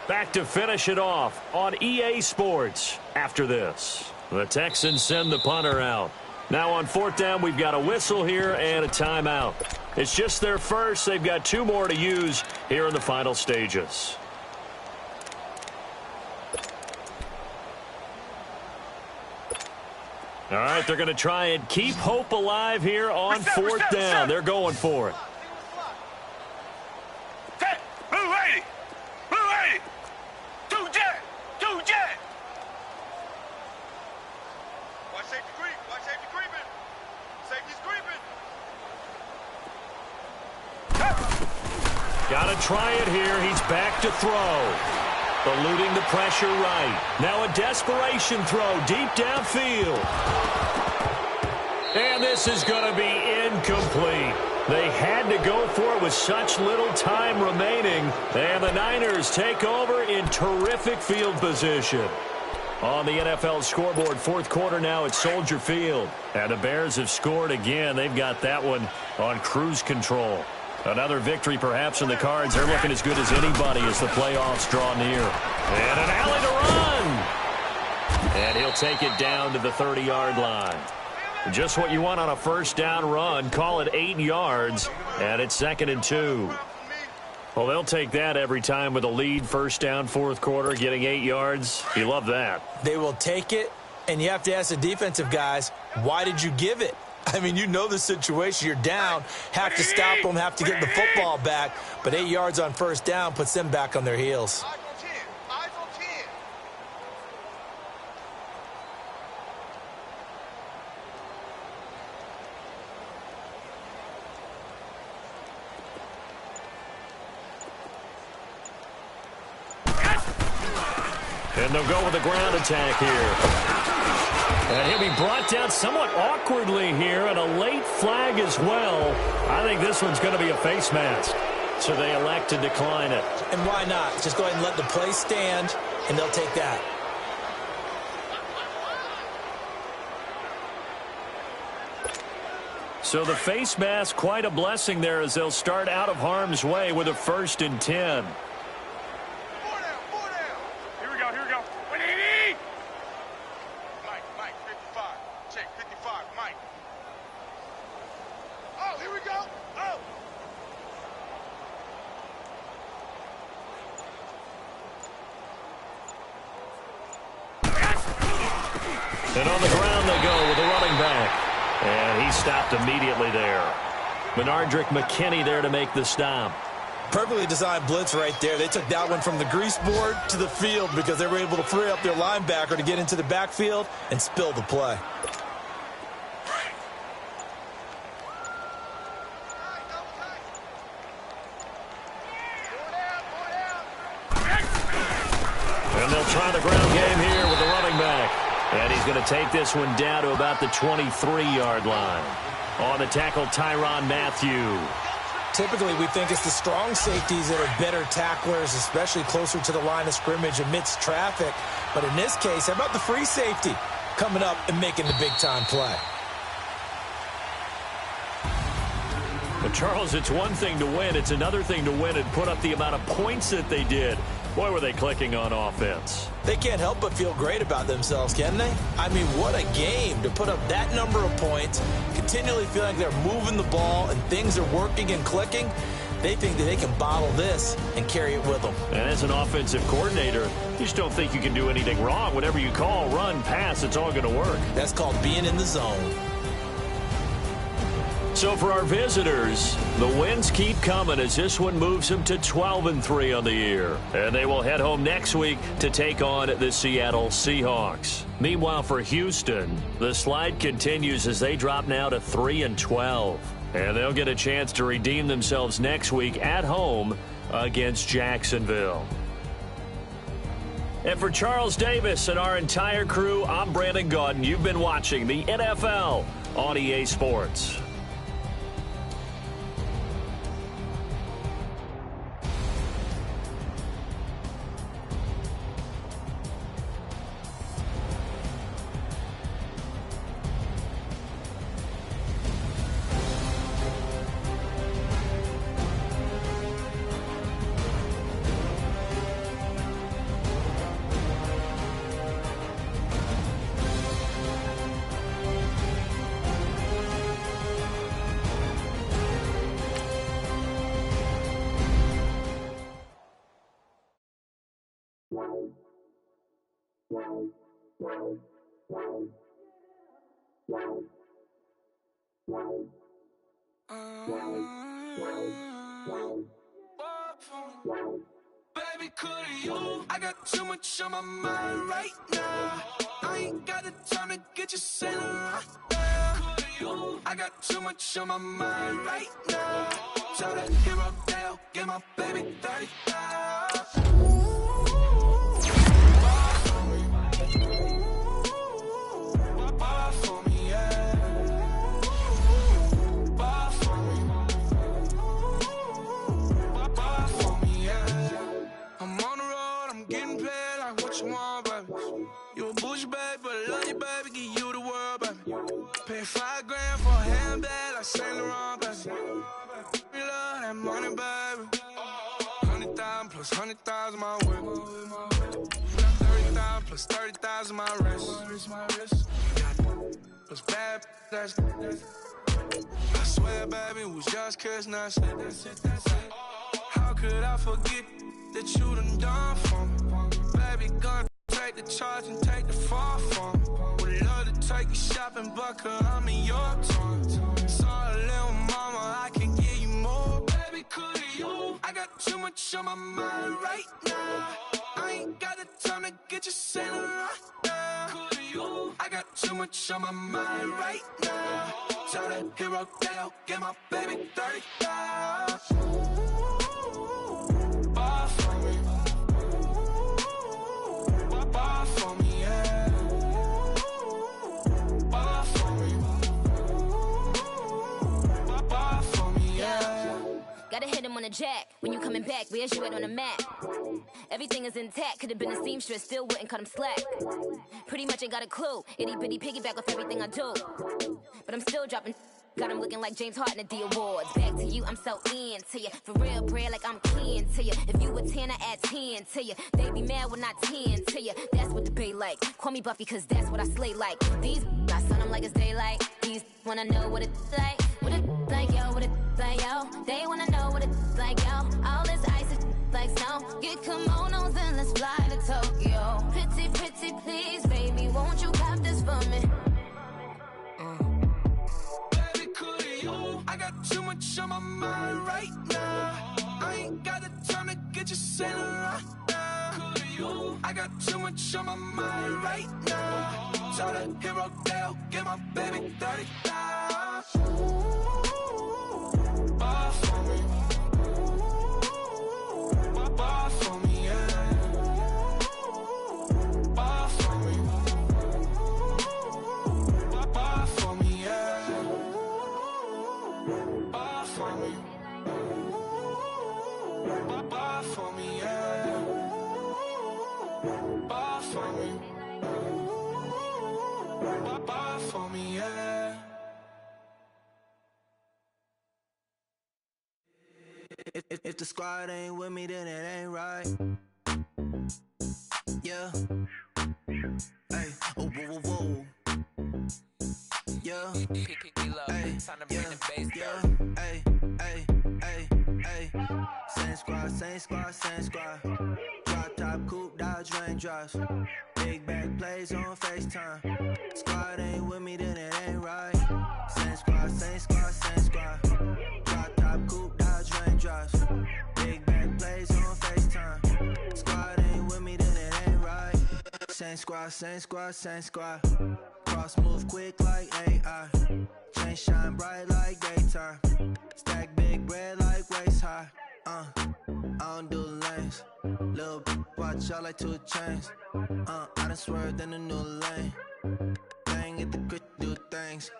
Back to finish it off on EA Sports after this. The Texans send the punter out. Now on 4th down, we've got a whistle here and a timeout. It's just their first. They've got 2 more to use here in the final stages. All right, they're going to try and keep hope alive here on 4th down. They're going for it. Blue 80. Blue 80. 2 jet. 2 jet. Watch safety creep. Watch safety creeping. Safety's creeping. Got to try it here. He's back to throw. Eluding the pressure right. Now a desperation throw deep downfield. And this is going to be incomplete. They had to go for it with such little time remaining. And the Niners take over in terrific field position. On the NFL scoreboard, 4th quarter now at Soldier Field. And the Bears have scored again. They've got that one on cruise control. Another victory perhaps in the cards. They're looking as good as anybody as the playoffs draw near. And an alley to run. And he'll take it down to the 30-yard line. Just what you want on a 1st down run. Call it 8 yards. And it's 2nd and 2. Well, they'll take that every time with a lead. 1st down, 4th quarter, getting 8 yards. You love that. They will take it, and you have to ask the defensive guys, why did you give it? I mean, you know the situation. You're down, have to stop them, have to get the football back. But 8 yards on 1st down puts them back on their heels. Eyes on 10. Eyes on 10. And they'll go with a ground attack here. And he'll be brought down somewhat awkwardly here, and a late flag as well. I think this one's going to be a face mask. so they elect to decline it. And why not? Just go ahead and let the play stand, and they'll take that. So the face mask, quite a blessing there as they'll start out of harm's way with a 1st and 10. 4 down, 4 down. Here we go, here we go. Mike, 55. Check, 55, Mike. Oh, here we go. Oh. And on the ground they go with a running back. And he stopped immediately there. Benardrick McKinney there to make the stop. Perfectly designed blitz right there. They took that one from the grease board to the field because they were able to free up their linebacker to get into the backfield and spill the play. And they'll try the ground game here with the running back. And he's going to take this one down to about the 23-yard line. On the tackle, Tyrann Mathieu. Typically, we think it's the strong safeties that are better tacklers, especially closer to the line of scrimmage amidst traffic. But in this case, how about the free safety coming up and making the big-time play? But, Charles, it's one thing to win. It's another thing to win and put up the amount of points that they did. Boy, were they clicking on offense. They can't help but feel great about themselves, can they? I mean, what a game to put up that number of points, continually feeling like they're moving the ball and things are working and clicking. They think that they can bottle this and carry it with them. And as an offensive coordinator, you just don't think you can do anything wrong. Whatever you call, run, pass, it's all going to work. That's called being in the zone. So for our visitors, the wins keep coming as this one moves them to 12-3 on the year. And they will head home next week to take on the Seattle Seahawks. Meanwhile, for Houston, the slide continues as they drop now to 3-12. And they'll get a chance to redeem themselves next week at home against Jacksonville. And for Charles Davis and our entire crew, I'm Brandon Gaudin. You've been watching the NFL on EA Sports. Baby, could you? I got too much on my mind right now. I ain't got the time to get you sailing right now. I got too much on my mind right now. Tell that hero Dale, get my baby 30,000. Pay $5 grand for a handbag like Saint Laurent, baby. We love that money, baby. 100,000 plus 100,000 my whip. 30,000 plus 30,000 my wrist. Plus bad, that's. I swear, baby, it was just kiss, that's it. How could I forget that you done for me? Baby, gonna take the charge and take the fall from me. Would love to take you shopping, but I'm in your time. Sorry, little mama, I can give you more. Baby, could you? I got too much on my mind right now. I ain't got the time to get you sailing right now. Could you? I got too much on my mind right now. Tell that hero Dale, get my baby 30,000. Bar for me. Bar for me, yeah. Bar for me. Bar for me, yeah. Gotta hit him on the jack. back, where's you at on the map? Everything is intact, could have been a seamstress, still wouldn't cut him slack. Pretty much ain't got a clue, itty bitty piggyback off everything I do. But I'm still dropping, got him looking like James Harden at the awards. Back to you, I'm so into you. For real, bread, like I'm keen to you. If you a 10, I add 10 to you. They be mad when I 10 to you. That's what the bay like. Call me Buffy, cause that's what I slay like. These I sun them like it's daylight. These wanna know what it's like. What it like, yo, what it like, yo. They wanna know what it's like, yo. All this ice is like snow. Get kimonos and let's fly to Tokyo. Pretty, pretty, please, baby, won't you cop this for me? Baby, could you? I got too much on my mind right now. I ain't got the time to get you sailing right now. Could you? I got too much on my mind right now. Try to hero Dale, get my baby 30,000. Bar for me. Bar for me, yeah. Bar for me. Bar for me, yeah. Bar for me. Bar for me, yeah. Bar for me. Bar for me, yeah. If the squad ain't with me, then it ain't right. Yeah. Hey, oh, whoa, whoa, whoa. Yeah. Hey, yeah, yeah. Hey, hey, hey, hey. Same squad, same squad, same squad. Drop top, coupe, Dodge raindrops. Big back plays on FaceTime. Squad ain't with me, then it ain't right. Same squad, same squad, same squad. Drop top, coupe, Dodge raindrops. Big back plays on FaceTime. Squad ain't with me, then it ain't right. Same squad, same squad, same squad. Cross move quick like AI. Chain shine bright like daytime. Stack big bread like waist high. I don't do lanes. Little watch out like 2 chains. I done swerved in a new lane. Bang at the crit, do things.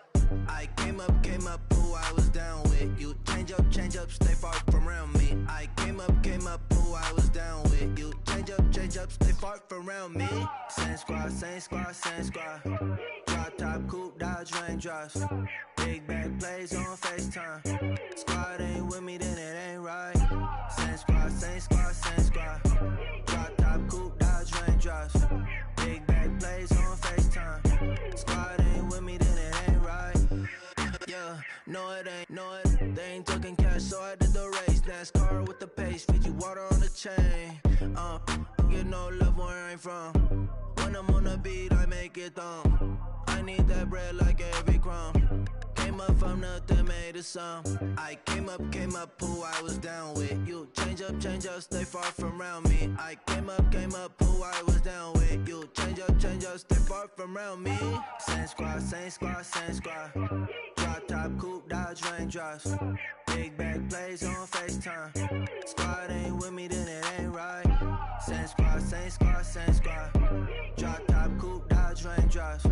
I came up, who I was down with. You change up, stay far from around me. I came up, who I was down with. You change up, stay far from around me. Same squad, same squad, same squad. Drop top, coupe, Dodge raindrops. Big back plays on FaceTime. Squad ain't with me, then it ain't right. Same squad, same squad, same squad. Drop top, coupe, Dodge raindrops. Big back plays on FaceTime. Squad ain't with me, then it ain't right. Yeah, no it ain't, they ain't talking cash, so I did the race. NASCAR with the pace, feed you water on the chain. Get no love where I ain't from. When I'm on the beat, I make it thumb. I need that bread like every crumb. Came up from nothing, made a sum. I came up, who I was down with. You change up, stay far from around me. I came up, who I was down with. You change up, stay far from around me. Same squad, same squad, same squad. Drop top, coupe, Dodge raindrops. Big back plays on FaceTime. Squad ain't with me, then it ain't right. Same squad, same squad, same squad. Drop top, coupe, Dodge raindrops.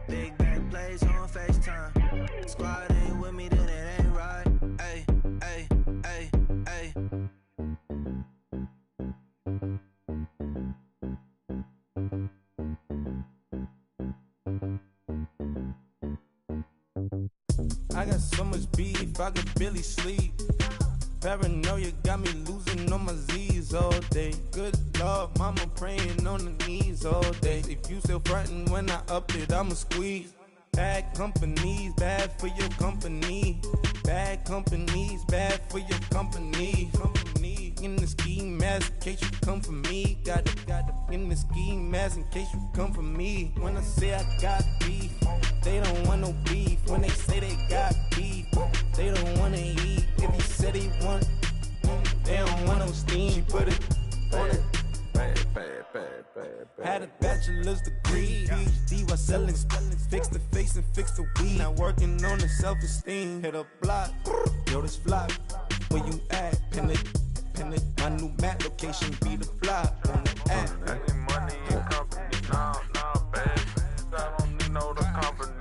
Big back plays on FaceTime. Squad ain't with me, then it ain't right. Ay, ay, ay, ay. I got so much beef, I could barely sleep. Paranoia got me losing on my Z's all day. Good Lord, mama praying on the knees all day. If you still frontin' when I up it, I'ma squeeze. Bad companies, bad for your company. Bad companies, bad for your company. In the ski mask in case you come for me. Got it in the ski mask in case you come for me. When I say I got beef, they don't want no beef. When they say they got beef, they don't wanna eat. If he said he want, they don't want no steam. She put it on it. Had a bachelor's degree, PhD while selling, fix the face and fix the weed. Now working on the self-esteem. Hit a block, yo this flop. Where you at? Pin it. My new map location be the flop on the app. Any money in company, nah, baby. I don't need no the company.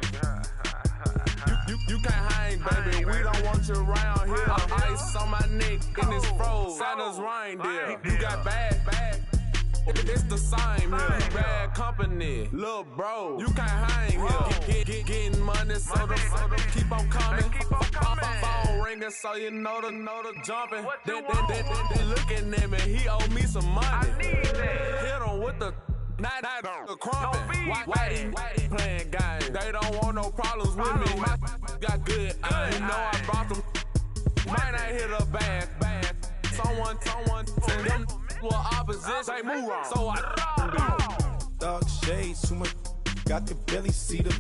You can't hang, baby. We don't want you around here. Ice on my neck in this froze. Santa's nose reindeer. You got bad. It's the same here. Bad company, little bro. You can't hang here. Getting money, so the keep on coming. Phone ringing, so you know the jumping. They looking at me. He owe me some money. Hit him with the night the crumping. Whitey playing games. They don't want no problems with me. My got good. You know I brought them. Might not hit a bad. Someone send them to opposition. Say move on. So I Dark shades, too much. Got the belly see them.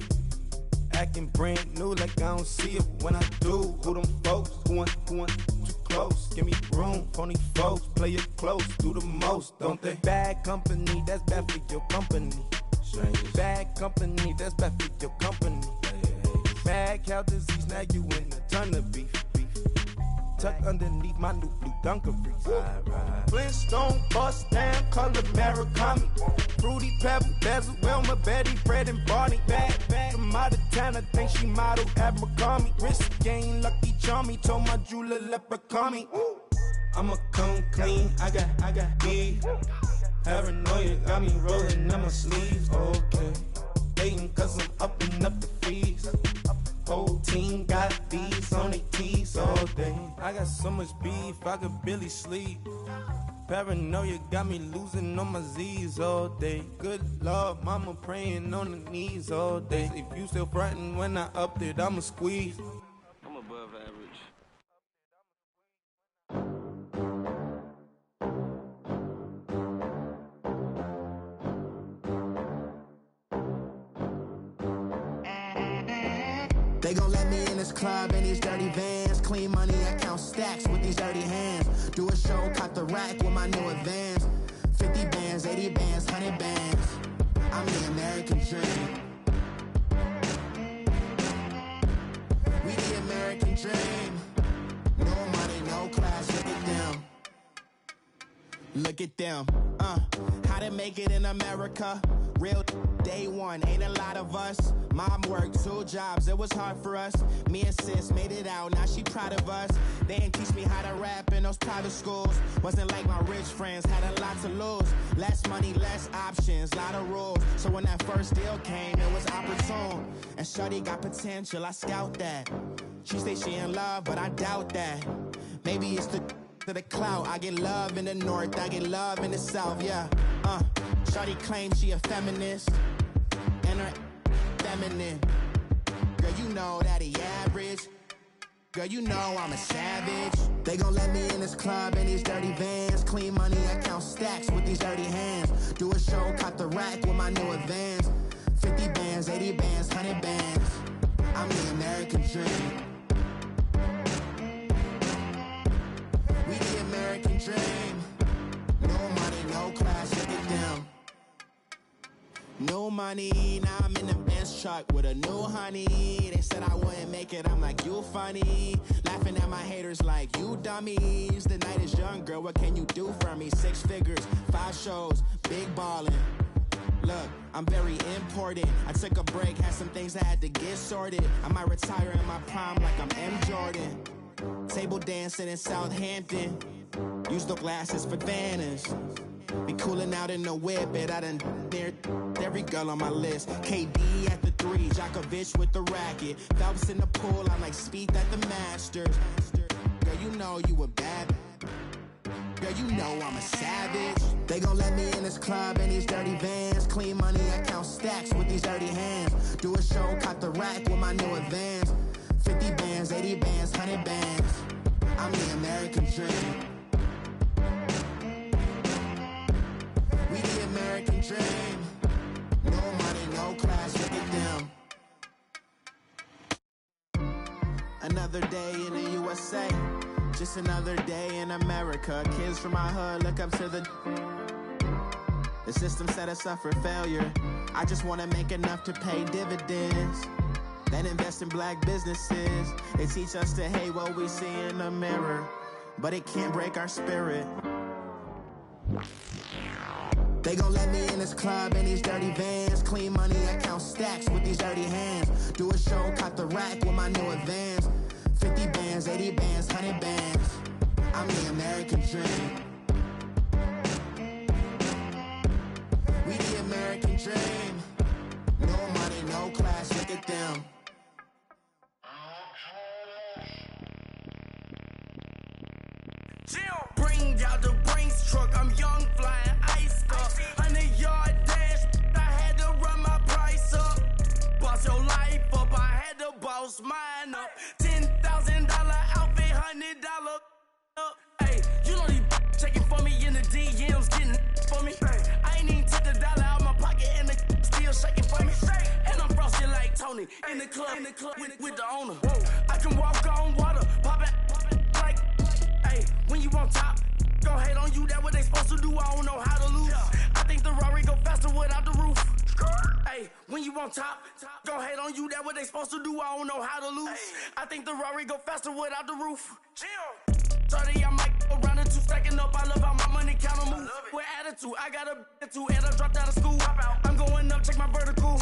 Acting brand new like I don't see it when I do. Who them folks? Who want too close? Give me room. Phony folks, play it close. Do the most, don't they? Bad company, that's bad for your company. Bad company, that's bad for your company. Bad cow disease, now you in a ton of beef. Tucked underneath my new blue Dunkaroos. Flintstone, bust down, color Murakami. Fruity Pebble, Bezel, Wilma, Betty, Fred, and Barney. Bad from out of town, I think she modeled at McCarmy. Wrist game, Lucky Charmy, told my jeweler leprechaun me. I'ma come clean, I got beef. Paranoia got me rolling on my sleeves, okay. Dating cause I'm upping up the fees. Whole team got these on their tees all day. I got so much beef, I could barely sleep. Paranoia got me losing on my Z's all day. Good Lord, mama praying on the knees all day. If you still frontin' when I upped it, I'ma squeeze. I'm above average. They gon' let me in this club in these dirty vans. Clean money, I count stacks with these dirty hands. Do a show, cop the rack with my new advance. 50 bands, 80 bands, 100 bands. I'm the American dream. We the American dream. No money, no class, look at them. Look at them, how to make it in America. Real day one, ain't a lot of us. Mom worked 2 jobs, it was hard for us. Me and sis made it out, now she proud of us. They ain't teach me how to rap in those private schools. Wasn't like my rich friends, had a lot to lose. Less money, less options, lot of rules. So when that first deal came, it was opportune. And shorty got potential, I scout that. She say she in love, but I doubt that. Maybe it's to the clout. I get love in the north, I get love in the south, yeah. Shawty claims she a feminist, and her feminine. Girl, you know that he average. Girl, you know I'm a savage. They gon' let me in this club in these dirty vans. Clean money, I count stacks with these dirty hands. Do a show, cop the rack with my new advance. 50 bands, 80 bands, 100 bands. I'm the American dream. We the American dream. No money, no class, look at them. No money, now I'm in the Benz truck with a new honey. They said I wouldn't make it, I'm like, you funny. Laughing at my haters like, you dummies. The night is young, girl, what can you do for me? 6 figures, 5 shows, big ballin'. Look, I'm very important. I took a break, had some things I had to get sorted. I might retire in my prime like I'm M. Jordan. Table dancing in Southampton. Use the glasses for banners. Be cooling out in the whip, but I done there every girl on my list. KD at the 3, Djokovic with the racket. Phelps in the pool, I'm like Speed at the Masters. Girl, you know you a bad. Girl, you know I'm a savage. They gon' let me in this club in these dirty vans. Clean money, I count stacks with these dirty hands. Do a show, cop the rack with my new advance. 50 bands, 80 bands, 100 bands. I'm the American dream. We the American dream. No money, no class, look at them. Another day in the USA. Just another day in America. Kids from my hood look up to the system set us up for failure. I just wanna make enough to pay dividends. Then invest in black businesses. They teach us to hate what we see in the mirror, but it can't break our spirit. They gon' let me in this club in these dirty vans. Clean money, I count stacks with these dirty hands. Do a show, cop the rack with my new advance. 50 bands, 80 bands, 100 bands. I'm the American dream. American dream. No money, no class, look at them. Bring out the Brinks truck, I'm young, flying iced up. 100-yard dash, I had to run my price up. Boss your life up, I had to boss mine up. $10,000 outfit, $100 up. Hey, you know these checking for me in the DMs, getting for me. I ain't even took the dollar out my pocket and the still shaking for me. And I'm frosty like Tony in the club with the owner. I can walk on water, pop it like, hey, when you on top, gon' hate on you, that what they supposed to do, I don't know how to lose. I think the Rari go faster without the roof. Hey, when you on top, gon' hate on you, that what they supposed to do, I don't know how to lose. I think the Rari go faster without the roof. 30, I might go round and two, stacking up, I love how my money count on move. With attitude, I got a attitude, and I dropped out of school. I'm going up, check my vertical.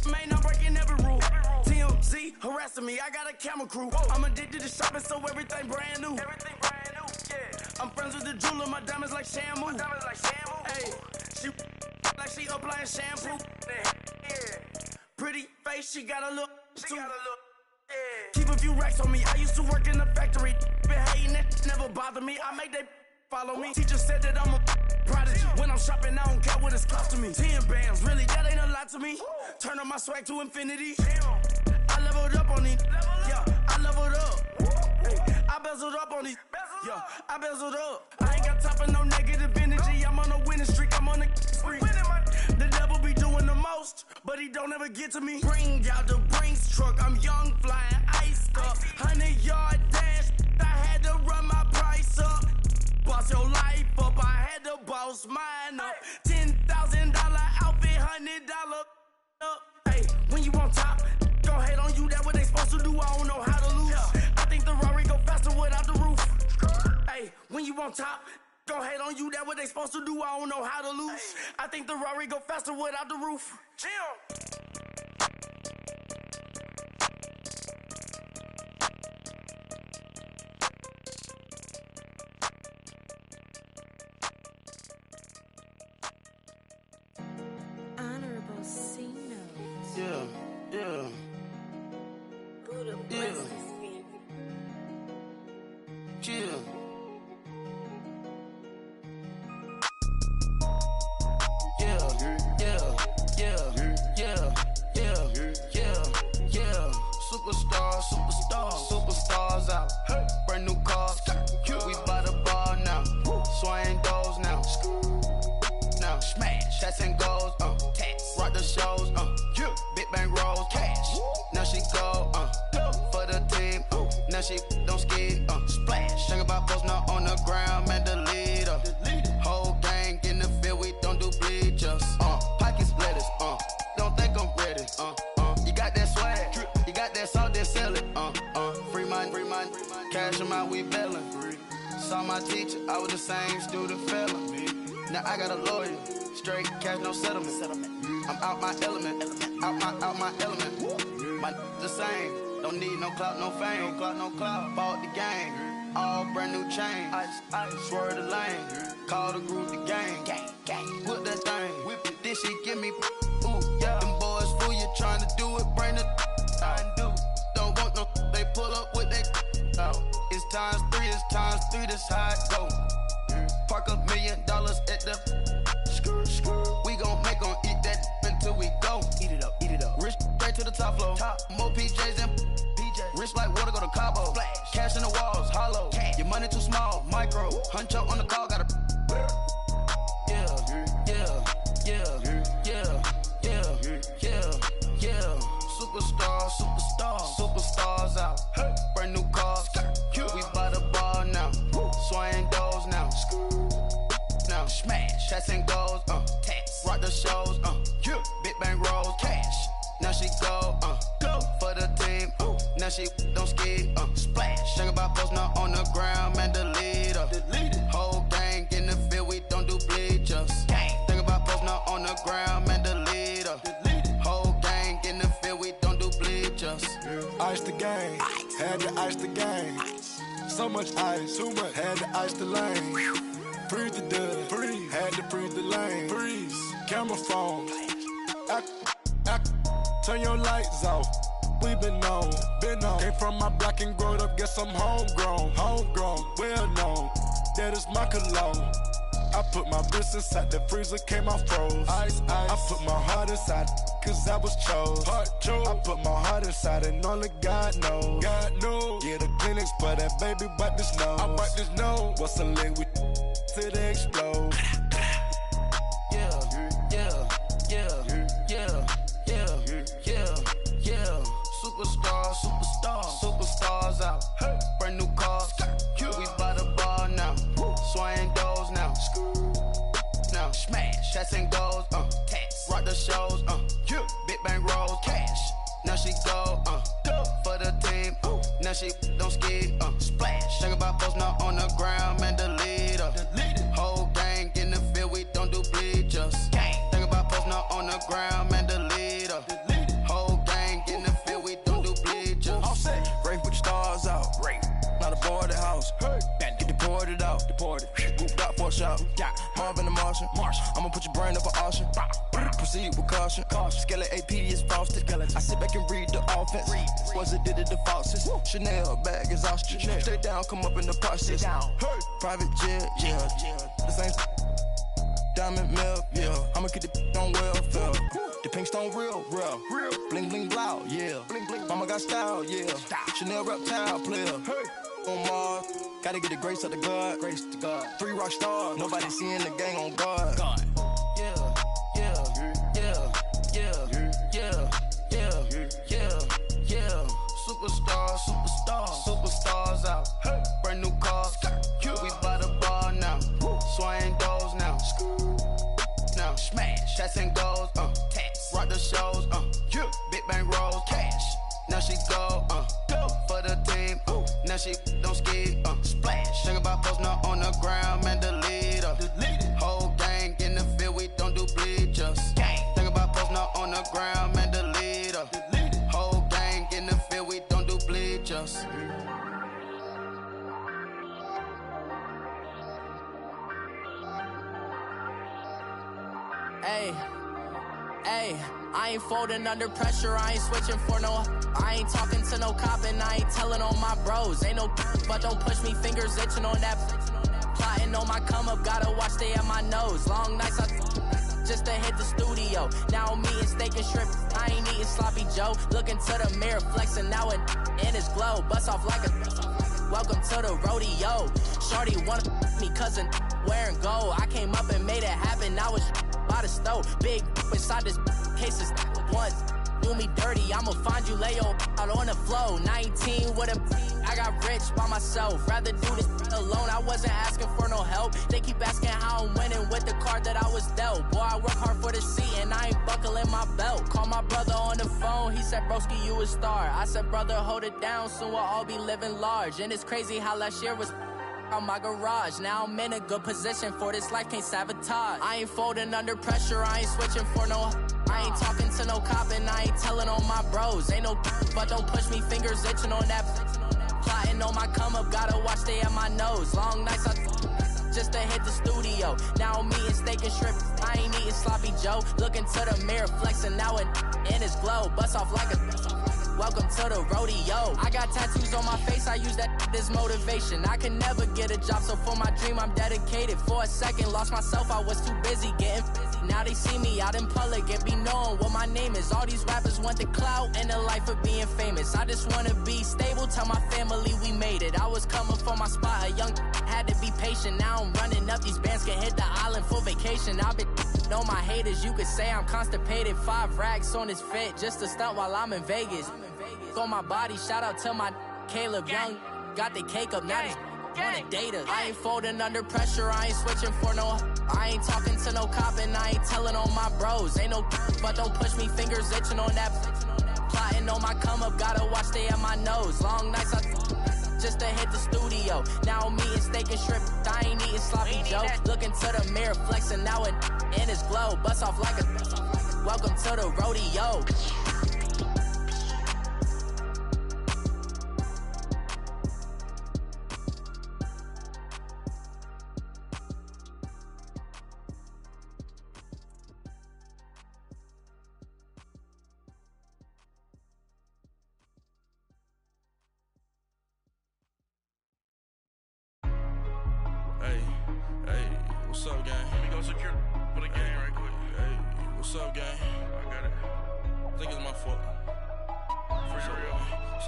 Man, I'm breaking every rule. TMZ harassing me, I got a camera crew. I'm addicted to shopping, so everything brand new. I'm friends with the jeweler, my diamonds like Shamu. Hey, she like she applying shampoo. Pretty face, she got a look. Keep a few racks on me. I used to work in the factory. Been hating it, never bother me. I make they follow me. Teacher said that I'm a prodigy. When I'm shopping, I don't care what it's costing me. 10 bands, really, that ain't a lot to me. Turn up my swag to infinity. I leveled up on these. Yeah, I leveled up. Hey, I bezeled up on these. Yeah, I bezeled up. I ain't got time for no negative energy. I'm on a winning streak. I'm on a spree. The devil be doing the most, but he don't ever get to me. Bring out the Brinks truck. I'm young, flying iced up. 100-yard dash. I had to run my price up. Boss your life up. I had to boss mine up. $10,000 outfit, $100 up. Hey, when you on top, gon' hate on you. That what they supposed to do. I don't know how to lose. I think the Rari go faster without the roof. Hey, when you on top, gon' hate on you. That what they supposed to do. I don't know how to lose. I think the Rari go faster without the roof. Honorable C notes. Yeah. Buddha blesses me. Yeah. Superstars out. Brand new cars. We by the bar now. Swaying doors now. Now smash. Cats and goals. Rock the shows. Big bang rolls. Cash. Now she go. For the team. Now she don't ski. Splash. Think about post now on the ground. Man, the leader. Whole gang in the field. We don't do bleachers. Pockets lettuce. Don't think I'm ready. You got that swag. You got that salt, that sell it. Free mind. Cash them out, we bailin'. Saw my teacher, I was the same student fella. Now I got a lawyer. Straight cash, no settlement. I'm out my element. Out my element. My the same. Don't need no clout, no fame. No clout. Bought the game. All brand new chain. I swerve the lane. Call the group the gang. Whip that thing. Whip it. This shit give me. Ooh, yeah. Them boys fool you trying to do it. Bring the don't want no. They pull up with that out. It's times 3. This how it go. Park $1 million at the. We gon' make 'em eat that until we go. Eat it up. Rich straight to the top floor. More PJs and rich like water, go to Cabo. Splash. Cash in the walls, hollow. Cash. Your money too small, micro. Huncho on the call, got a. Yeah. Superstars out. Brand new cars. We by the bar now. Swaying doors now. Now smash. Cats and goals. Rock the shows. Big bang rolls. Cash. Now she go. For the team. Now she don't ski. Splash. Think about post now on the ground. Man, the leader. Whole gang in the field. We don't do bleachers. Think about post now on the ground. Man, the leader. Whole gang in the field. We don't do bleachers. Ice the game, had to ice the game. So much ice, too much, had to ice the lane. Freeze the dub, freeze, had to freeze the lane. Freeze, camera phone, turn your lights off. We been on. Came from my block and growed up, guess I'm homegrown, well known. That is my cologne. I put my wrist inside the freezer, came out froze. Ice. I put my heart inside, cause I was chose. I put my heart inside and only God knows. Yeah, the clinics for that baby, wipe this nose. I wipe this nose. What's the link with till they explode? Superstars out. Brand new cars. We by the bar now. Swaying doors now. Now smash. Chats and goals. Rock the shows. Big bang rolls. Cash. Now she go. For the team. Now she don't ski. Splash. Think about post now on the ground. Man, the leader. Whole gang in the field. We don't do bleachers. Think about post now on the ground. Man, the leader. Whole gang in the field. We don't do bleachers. All set. Rafe with the stars out. Not aboard the house. Get deported out. Moved out for a shot. Marvin the Martian. I'ma put your brain up for auction. Proceed with caution. Skeleton AP is frosted. I sit back and read the offense. Was it did it the falsest? Chanel bag is ostrich. Stay down, come up in the process. Private jet, yeah. The same diamond milk, yeah. I'ma keep the on welfare. The pink stone real. Bling bling blow, yeah. Mama got style, yeah. Chanel reptile player. On Mars, gotta get the grace of the God. 3 rock stars, nobody seeing the gang on guard. Superstars out. Brand new cars. We by the bar now. Swaying doors now. Now smash. Chats and goals. Rock the shows. Big bang rolls. Cash. Now she go. For the team. Now she don't ski. Splash. Think about post now on the ground. Man, the leader. Whole gang in the field. We don't do bleachers. Think about post now on the ground. Man, the leader. Whole gang in the field. We don't do bleachers. Hey, I ain't folding under pressure, I ain't switching for no. I ain't talking to no cop and I ain't telling on my bros. Ain't no but don't push me, fingers itching on that. Plotting on my come up, gotta watch stay at my nose. Long nights just to hit the studio. Now I'm eating steak and shrimp, I ain't eating sloppy Joe. Looking to the mirror, flexing now and in his glow. Bust off like a welcome to the rodeo. Shorty wanna me cousin wearing gold. I came up and made it happen, now it's by the stove. Big inside this cases once do me dirty, I'ma find you lay your out on the floor. 19 with a I got rich by myself, rather do this alone. I wasn't asking for no help, they keep asking how I'm winning with the card that I was dealt. Boy, I work hard for the seat and I ain't buckling my belt. Call my brother on the phone, he said broski you a star. I said brother hold it down, soon we'll all be living large. And it's crazy how last year was on my garage. Now I'm in a good position for this life, can't sabotage. I ain't folding under pressure, I ain't switching for no. I ain't talking to no cop and I ain't telling on my bros. Ain't no but don't push me, fingers itching on that. Plotting on my come up, gotta watch stay at my nose. Long nights just to hit the studio. Now I'm eating steak and shrimp, I ain't eating sloppy Joe. Looking to the mirror, flexing now and in his glow. Bust off like a welcome to the rodeo. I got tattoos on my face, I use that as motivation. I can never get a job, so for my dream I'm dedicated. For a second, lost myself, I was too busy getting busy. Now they see me out in public and be knowing what my name is. All these rappers want the clout and the life of being famous. I just wanna be stable, tell my family we made it. I was coming for my spot, a young had to be patient. Now I'm running up, these bands can hit the island for vacation. I've been on my haters, you could say I'm constipated. 5 racks on his fit, just to stunt while I'm in Vegas. On my body, shout out to my Caleb Young. Got the cake up, now these wanna date us. I ain't folding under pressure, I ain't switching for no. I ain't talking to no cop and I ain't telling on my bros. Ain't no but don't push me, fingers itching on that. Plotting on my come up, gotta watch stay at my nose. Long nights just to hit the studio. Now I'm eating steak and shrimp, I ain't eating sloppy Joe. Looking to the mirror, flexing now and in his glow. Bust off like a welcome to the rodeo.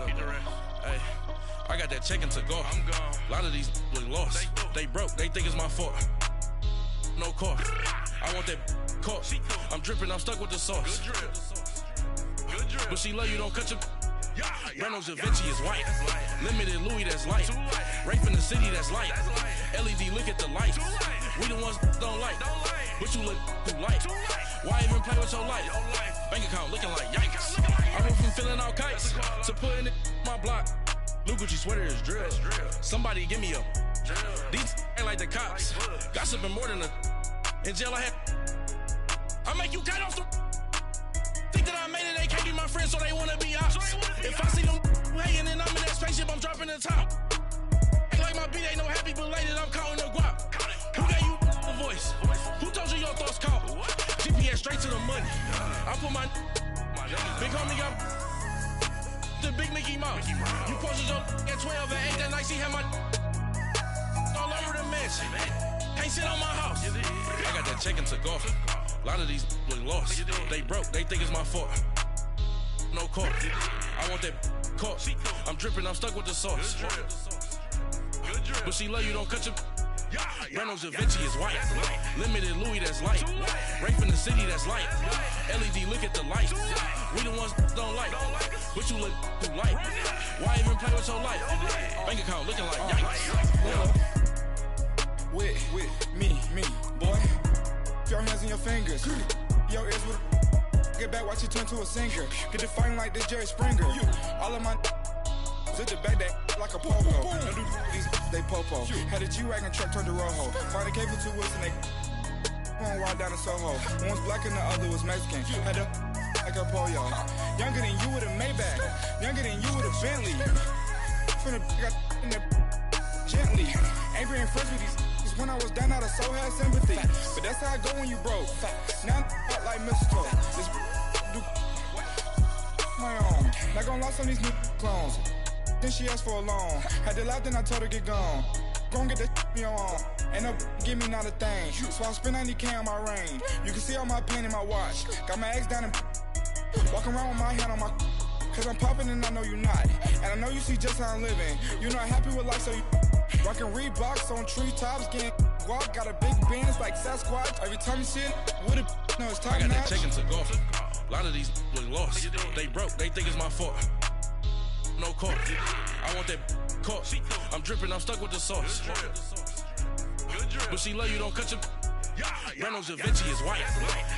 Hey, I got that check into go. I'm gone. A lot of these look lost. They broke. They think it's my fault. No car. I want that car. I'm dripping. I'm stuck with the sauce. Good drip. But she love you. Don't cut your. Reynolds Da Vinci is white. Limited Louis, that's light. Rape in the city, that's light. LED, look at the lights. We the ones don't like. But you look too light. Why even play with your life? Bank account looking like yikes. I went from filling out kites to putting it in my block. Blue Gucci sweater is drill. Somebody give me a. These ain't like the cops. Gossiping more than a. In jail I had. I make you cut off the. Think that I made it, they can't be my friends, so they wanna be ops. If I see them hanging and I'm in that spaceship, I'm dropping the top. Ain't like my beat ain't no happy belated, I'm counting the guap. Who gave you the voice? Who told you your thoughts count? GPS straight to the money. I put my big homie got the big Mickey Mouse. You posted your at 12 and 8 that night, she had my all over the mansion. Can't sit on my house. I got that check into golf. A lot of these look lost. They broke, they think it's my fault. No car. I want that car. I'm dripping, I'm stuck with the sauce. But she love you, don't cut your. Reynolds Da Vinci is white. Limited Louis, that's light. Rape in the city, that's light. LED, look at the lights. We the ones don't like. But you look too light. Why even play with your life? Bank account looking like yikes. With me, boy. Your hands and your fingers. Your ears with get back, watch you turn to a singer. Get the fighting like this Jerry Springer. All of my sit the back that like a pogo. Don't do these they popo. Had a G-Wagon truck turned to Rojo. Find a cable 2 wheels and they one wild down in Soho. One was black and the other was Mexican. Had a like a pollo. Younger than you with a Maybach. Younger than you with a Bentley. From the got in the gently. Ain't being friends with these. When I was down, I so had sympathy. But that's how I go when you broke. Now I'm like mistletoe. This do my own. Not gonna lost on these new clones. Then she asked for a loan. Had to laugh, then I told her get gone. Gon' get that me on. Ain't no give me not a thing. So I spend 90K on my range. You can see all my pain in my watch. Got my ex down and walking around with my hand on my. Cause I'm popping and I know you not. And I know you see just how I'm living. You're not happy with life, so you. Rockin' Reeboks on treetops, getting guap, got a big Benz like Sasquatch. Every time you see it, with a no, it's top notch. I got that check into golf. A lot of these look lost. They broke, they think it's my fault. No car. I want that car. I'm dripping, I'm stuck with the sauce. But she love you, don't cut your. Reynolds Da Vinci is white.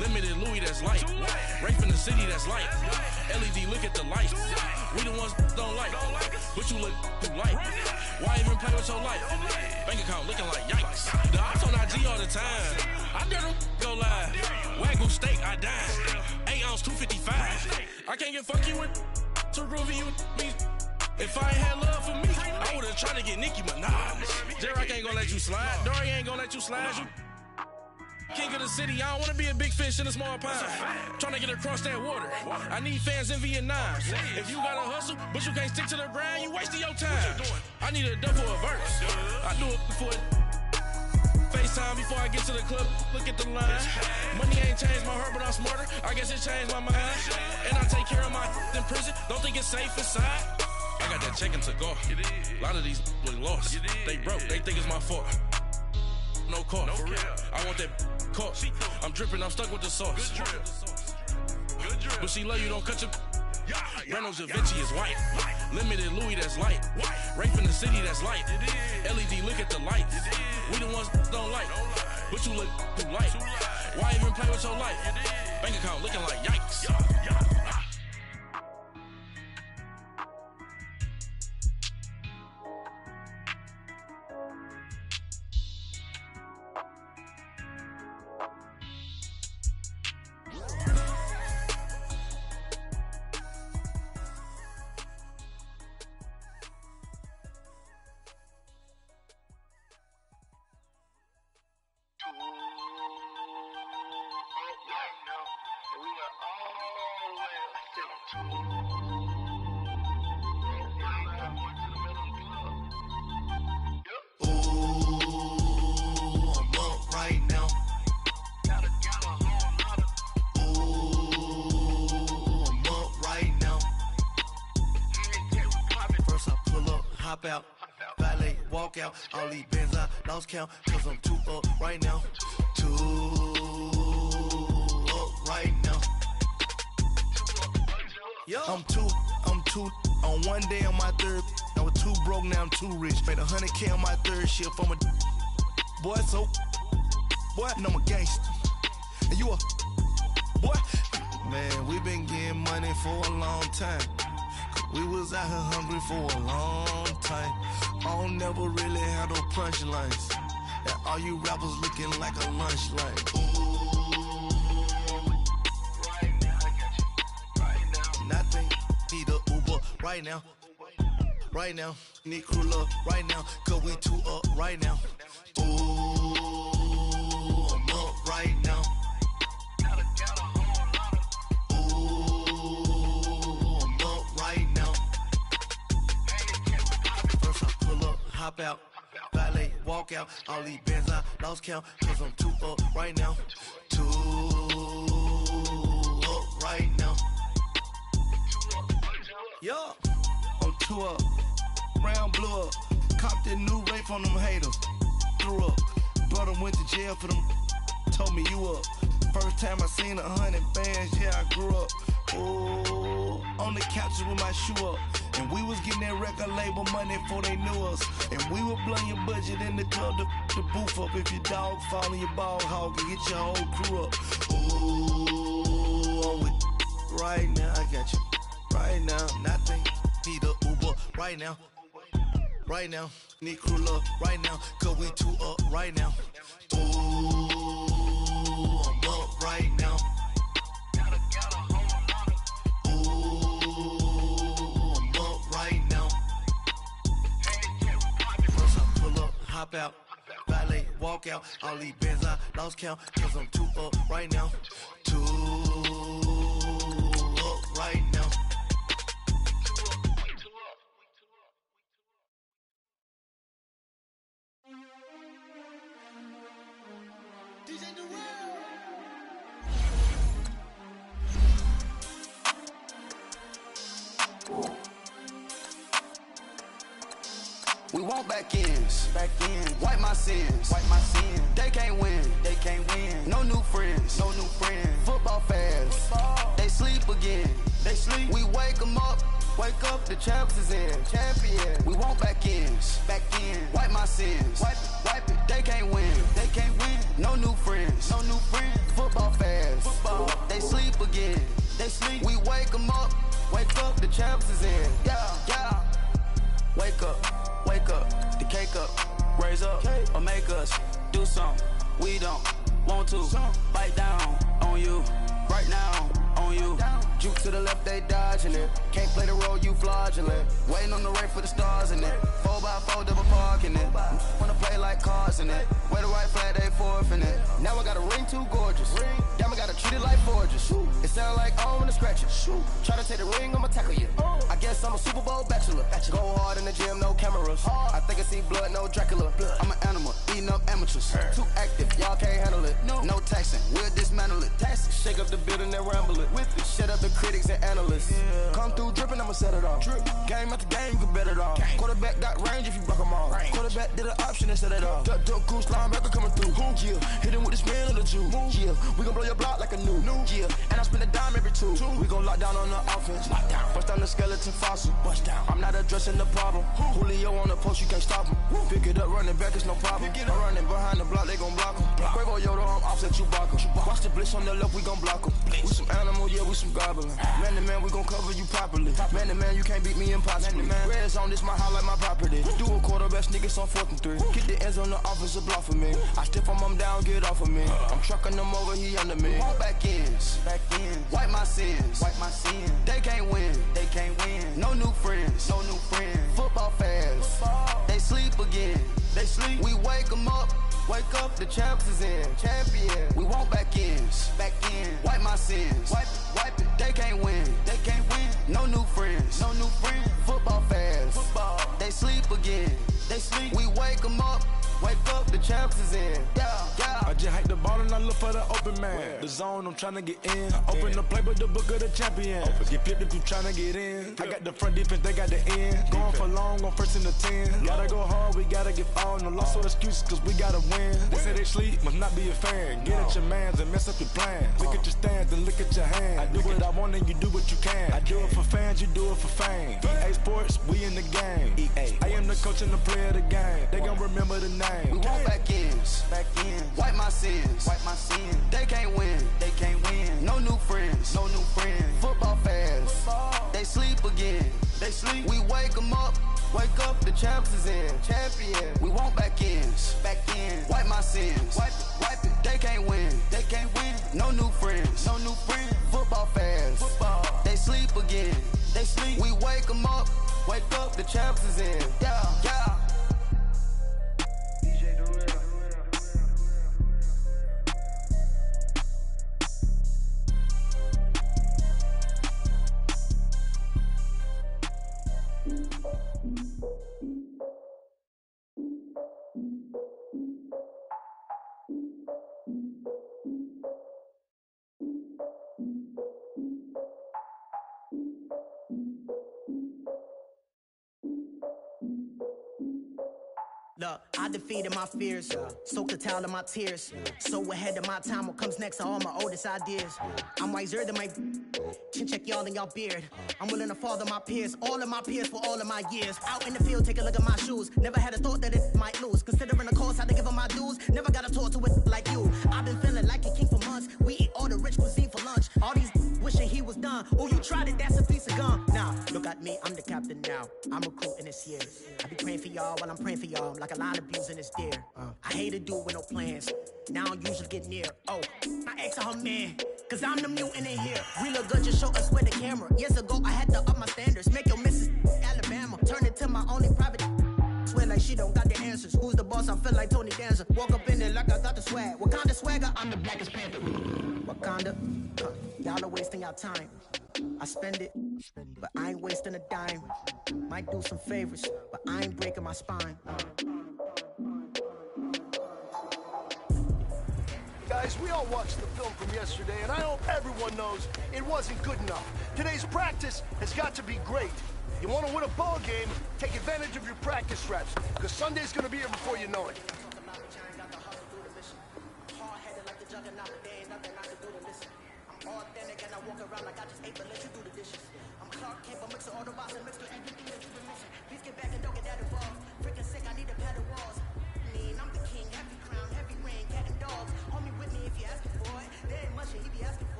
Limited Louis, that's light. Rape in the city, that's light. LED, look at the lights. We the ones don't like. But you look too light. Why even play with your life? Bank account looking like yikes. The ops on IG all the time. I dare them go live. Wagyu steak, I died. 8 ounce, 255. I can't get fuck you with to groovy you me. If I ain't had love for me, I would've tried to get Nicki Minaj. J-Rock ain't gonna let you slide. Dory ain't gonna let you slide. You king of the city, I don't wanna be a big fish in a small pond. Trying to get across that water. I need fans in Vietnam. If you gotta hustle, but you can't stick to the grind, you wasting your time. I need a dub for a verse. I do it for FaceTime before I get to the club. Look at the line. Money ain't changed my heart, but I'm smarter. I guess it changed my mind. And I take care of my in prison. Don't think it's safe inside. I got that check into golf. A lot of these look lost. They broke, they think it's my fault. No car. I want that car. I'm dripping, I'm stuck with the sauce. But she love you, don't cut your. Reynolds Da Vinci is white. Limited Louis, that's light. Rape in the city, that's light. LED, look at the lights. We the ones don't like. But you look too light. Why even play with your life? Bank account looking like yikes. hop out, valet, walk out. All these bands I lost count, cause I'm too up right now. Too up right now. I'm too on one day on my third. I was too broke, now I'm too rich. Made 100K on my third shift. I'm a boy, so boy, and I'm a gangster. And you a boy. Man, we been getting money for a long time. We was out here hungry for a long time. I don't never really have no punchlines. And all you rappers looking like a lunch line. Right now, I got you. Right now. Nothing. Need a Uber right now. Right now. Need crew love right now. Cause we too up right now. Ooh, I'm up right now. Hop out, valet, walk out. All these bands I lost count, cause I'm too up right now. Too up right now. Yeah, I'm too up. Round blew up. Copped that new rape on them haters. Threw up. Brother went to jail for them. Told me you up. First time I seen 100 bands, yeah, I grew up. Ooh, on the couches with my shoe up. And we was getting that record label money before they knew us. And we were blowing your budget in the club to boof up. If your dog fall in your ball hog and get your whole crew up. Ooh, I'm with right now, I got you. Right now, nothing. Need a Uber right now. Right now, need crew love right now. Cause we too up right now. Ooh, I'm up right now. Hop out, valet, walk out. All these bands I lost count, cause I'm too up right now. Too up right now. We want back ends, wipe my sins, They can't win, No new friends, Football fast, They sleep again, We wake them up, the champs is in, champion. We want back ends, wipe my sins, wipe it. They can't win, No new friends, Football fast, They sleep again, We wake them up, the champs is in, yeah. Wake up, the cake up, raise up, or make us do something we don't want to. Bite down on you, right now on you. Juke to the left, they dodging it. Can't play the role, you fraudulent. Waiting on the race for the stars in it. 4x4 double parking it. Wanna play like cars in it. Wear the white flag, they forfeit it. Now I got a ring too gorgeous. Damn, I gotta treat it like forges. It sound like I wanna scratch it. Try to take the ring, I'ma tackle you. I guess I'm a Super Bowl bachelor. Go hard in the gym, no cameras. I think I see blood, no Dracula. I'm an animal, eating up amateurs. Too active, y'all can't handle it. No taxing, we'll dismantle it. Shake up the building and ramble it. Shut up the critics and analysts. Come through dripping, I'ma set it off. Game after game, you can bet it off. Quarterback got range if you block them all. Quarterback did an option and set it off. Duck goose linebacker coming through. Yeah, hit him with the spin of the Jew. Yeah, we gon' blow your block like a new. Yeah, and I spin a dime every two. We gon' lock down on the offense. Bust down the skeleton fossil. I'm not addressing the problem. Julio on the post, you can't stop him. Pick it up, running back, it's no problem. I'm running behind the block, they gon' block him. Quavo Yoda, I'm offset Chewbacca. Watch the blitz on the left, we gon' block him. We some animal, yeah, we some goblin. Man to man, we gon' cover you properly. Man to man, you can't beat me impossibly. Reds on this, my highlight, my property. Do a quarter best niggas on 4th and 3. Get the ends on the offensive block for me. I stiff him down, get off of me. I'm trucking them over, he under me. Want back ends, wipe my sins, They can't win, No new friends, Football fast, They sleep again, We wake them up, the champs is in, champion. We want back ends, wipe my sins, wipe it. They can't win, No new friends, Football fast, They sleep again, We wake them up, Wake up, the champs is in. Yeah, yeah. I just hike the ball and I look for the open man. The zone, I'm tryna get in. Open the playbook, the book of the champion. Get flipped if you tryna get in. I got the front defense, they got the end. Going for long, on first and the 10. Gotta go hard, we gotta give all. No loss or excuses, cause we gotta win. They say they sleep, must not be a fan. Get at your mans and mess up your plans. Look at your stands and look at your hands. I do what I want and you do what you can. I do it for fans, you do it for fame. EA Sports, we in the game. I am the coach and the player of the game. They gon' remember the name. We want back ends. Wipe my sins. They can't win. No new friends. Football fans. They sleep again. We wake them up. Wake up, the champs is in. Champion. We want back ends. Wipe my sins. Wipe it. They can't win. No new friends. Football fans. They sleep again. We wake them up. Wake up, the champs is in. Yeah, yeah. Look, I defeated my fears, soaked the towel of my tears. So ahead of my time, what comes next are all my oldest ideas. I'm wiser than my chin check y'all in y'all beard. I'm willing to father my peers, all of my peers for all of my years. Out in the field, take a look at my shoes. Never had a thought that it might lose. Considering the cost, I had to give them my dues. Never got a talk to it like you. I've been feeling like a king for months. We eat all the rich cuisine for lunch. All these wishing he was done. Oh, you tried it, that's a piece of gum. Now, look at me, I'm the captain now. I'm recruiting this year. I be praying for y'all while I'm praying for y'all. Like a line of abusing this deer. I hate to do it with no plans. Now I usually get near. Oh, I ex her man. Cause I'm the mutant in here. We look good, just show us where the camera. Years ago, I had to up my standards. Make your missus Alabama. Turn it to my only private. Swear like she don't got the answers. Who's the boss? I feel like Tony Danza. Walk up in there like I got the swag. What kind of swagger? I'm the blackest panther. Wakanda. Y'all are wasting your time. I spend it, but I ain't wasting a dime. Might do some favors, but I ain't breaking my spine. Guys, we all watched the film from yesterday, and I hope everyone knows it wasn't good enough. Today's practice has got to be great. You want to win a ball game, take advantage of your practice reps, because Sunday's going to be here before you know it.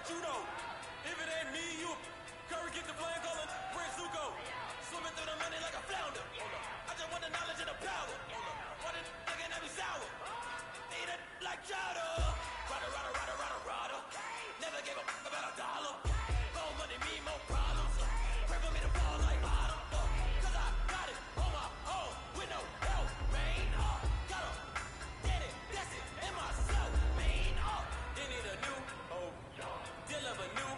judo. If it ain't me, you Curry get the flame calling Prince Zuko. Swimming through the money like a flounder. I just want the knowledge and the power. Why the nigga never sour? Eat it like chowder. Rada, rada, rada, rada, rada. Never gave a fuck about a dollar. More money, me, more problems. Pray for me to fall like bottom. Cause I got it on my own with no help, man. Gotta get it, that's it, in myself, man. They need a new, deal of a new,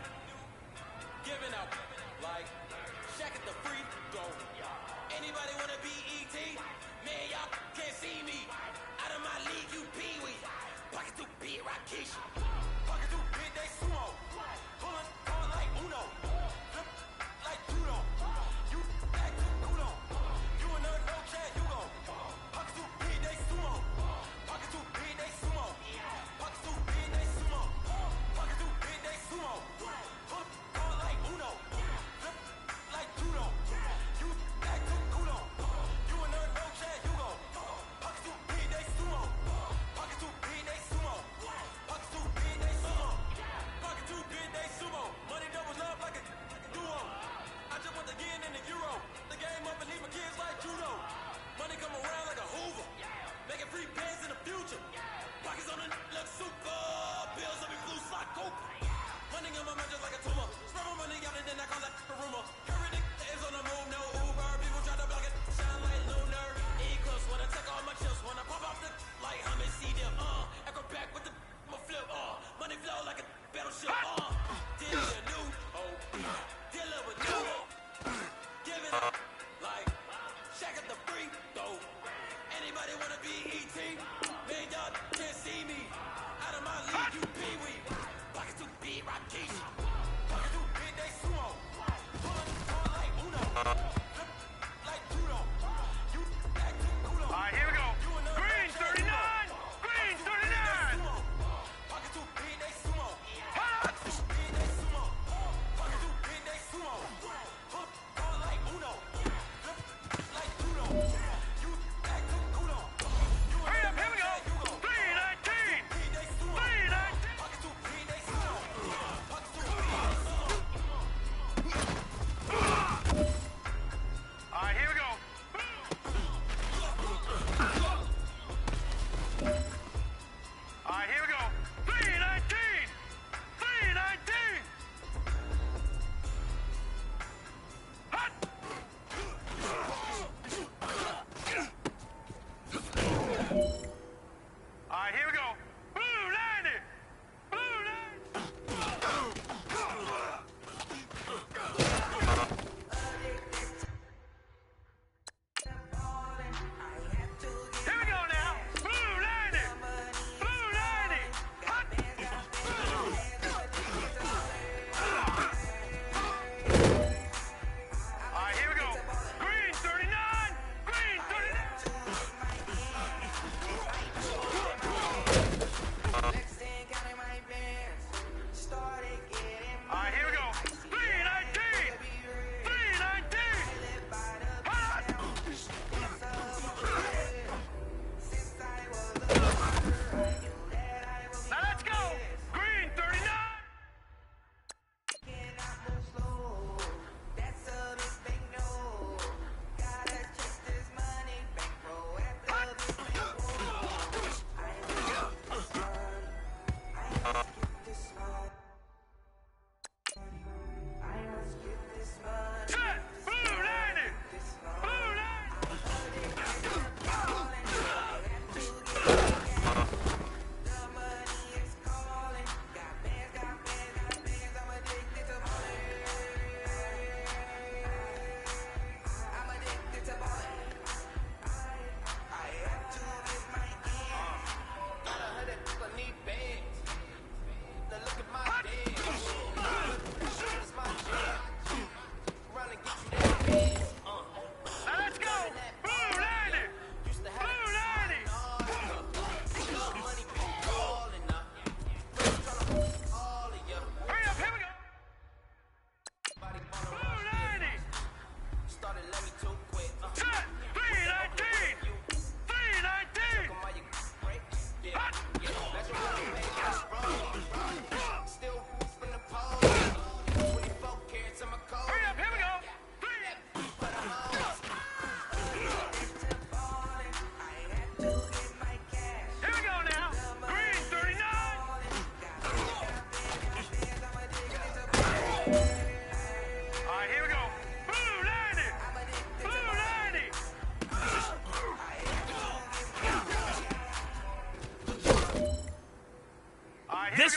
giving out like Shaq at the free throw. Anybody wanna be E.T.? Man, y'all can't see me. Out of my league, you pee-wee. Pocket too big, Rakeisha. Pocket too big, they sumo. Pulling card like Uno. Flip like judo. You act too kudo. You a nerd, no chance, you go. Pocket too big, they sumo. Pocket too big, they sumo. Pocket too big, they sumo. Pocket too big, they sumo. Pull card like Uno. Flip like judo. You act too kudo. You a nerd, no chance, you go. Pocket too big, they sumo. Pocket too big, they sumo. Pocket too big, they sumo. Pocket too big, they sumo. Money doubles up like a duo. I just want the yen and the euro. The game up and leave my kids like judo. Money come around like a Hoover. Making free bands in the future. Pockets on the look super. Bills on me blue slot Cooper. Money in my mind just like a tumor. Spread my money out and then I call that a rumor. Curry is on the move, no Uber. People try to block it, shine like lunar. Eclipse when I take all my chips. When I pop off the light, I'm in see them. Echo back with the flip. Money flow like a battleship. Deal a new, deal with new. Give it like Shaq at the free throw. Anybody wanna be E.T.? Man, y'all can't see me. Out of my league, you pee-wee. Pockets too big, Rakeisha. Pockets too big, they sumo. Pulling card like Uno. Flip like judo. You act too kudo. All right, here we go. Green 39. Green 39. Pockets too big, they sumo. Pockets too big, they sumo. Pockets too big, they sumo. Pull card like Uno. Flip like judo. You act too kudo. Hurry up, here we go. 319. 319. Pockets too big, they sumo. Pockets too big, they sumo.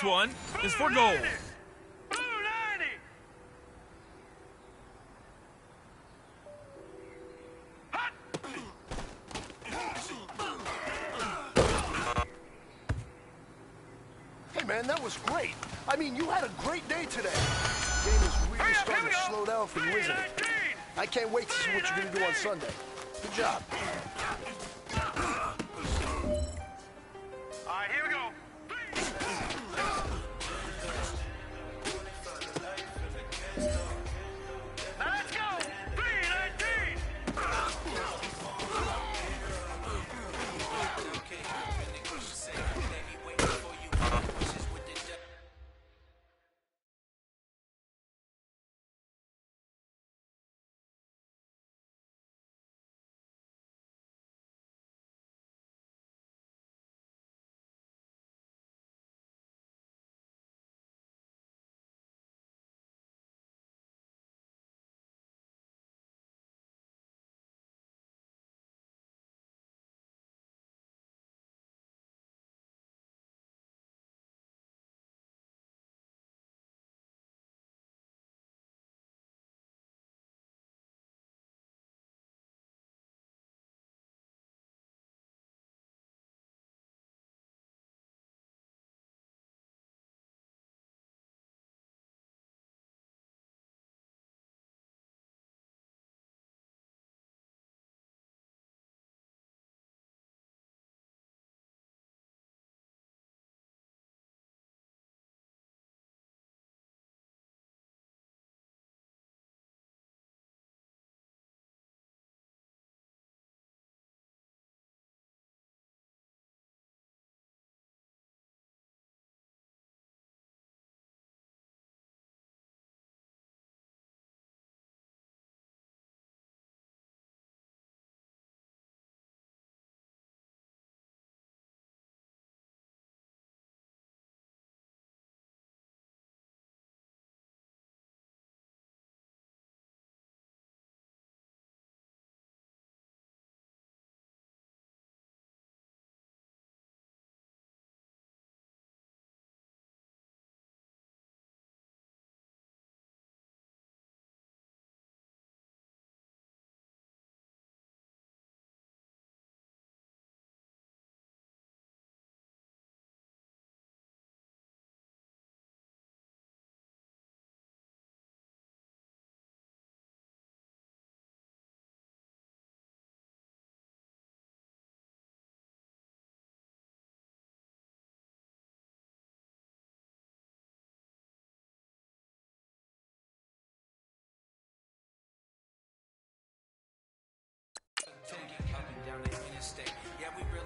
This one is for gold. Hey, man, that was great. I mean, you had a great day today. The game is really starting to slow down for you, isn't it? I can't wait to see what you're going to do on Sunday. Good job. All right, here we go.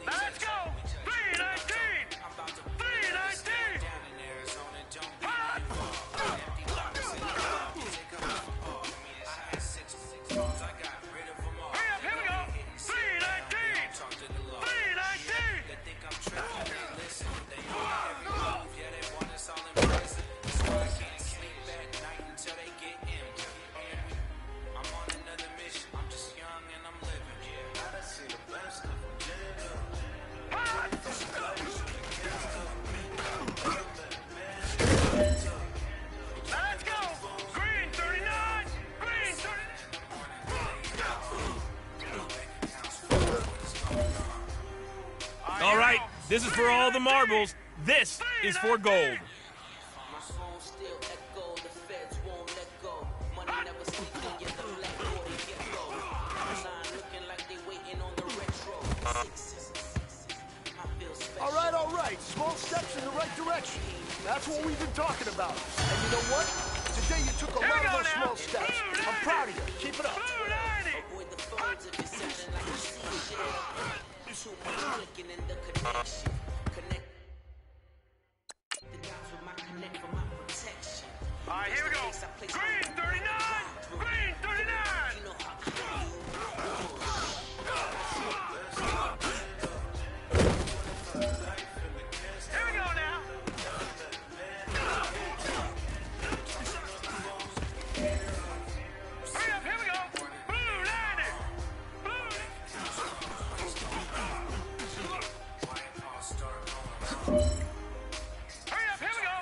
Now let's go. 319. Now let's go. 319. 319. Here we go. 319. 319. All right, this is for all the marbles. This is for gold. All right. Small steps in the right direction. That's what we've been talking about. And you know what? Today you took a lot of those small steps. I'm proud of you. Keep it up. All right, here we go. Green 39. Green 39. Here we go now. Hurry up, here we go. Blue 90. Blue. Hurry up, here we go.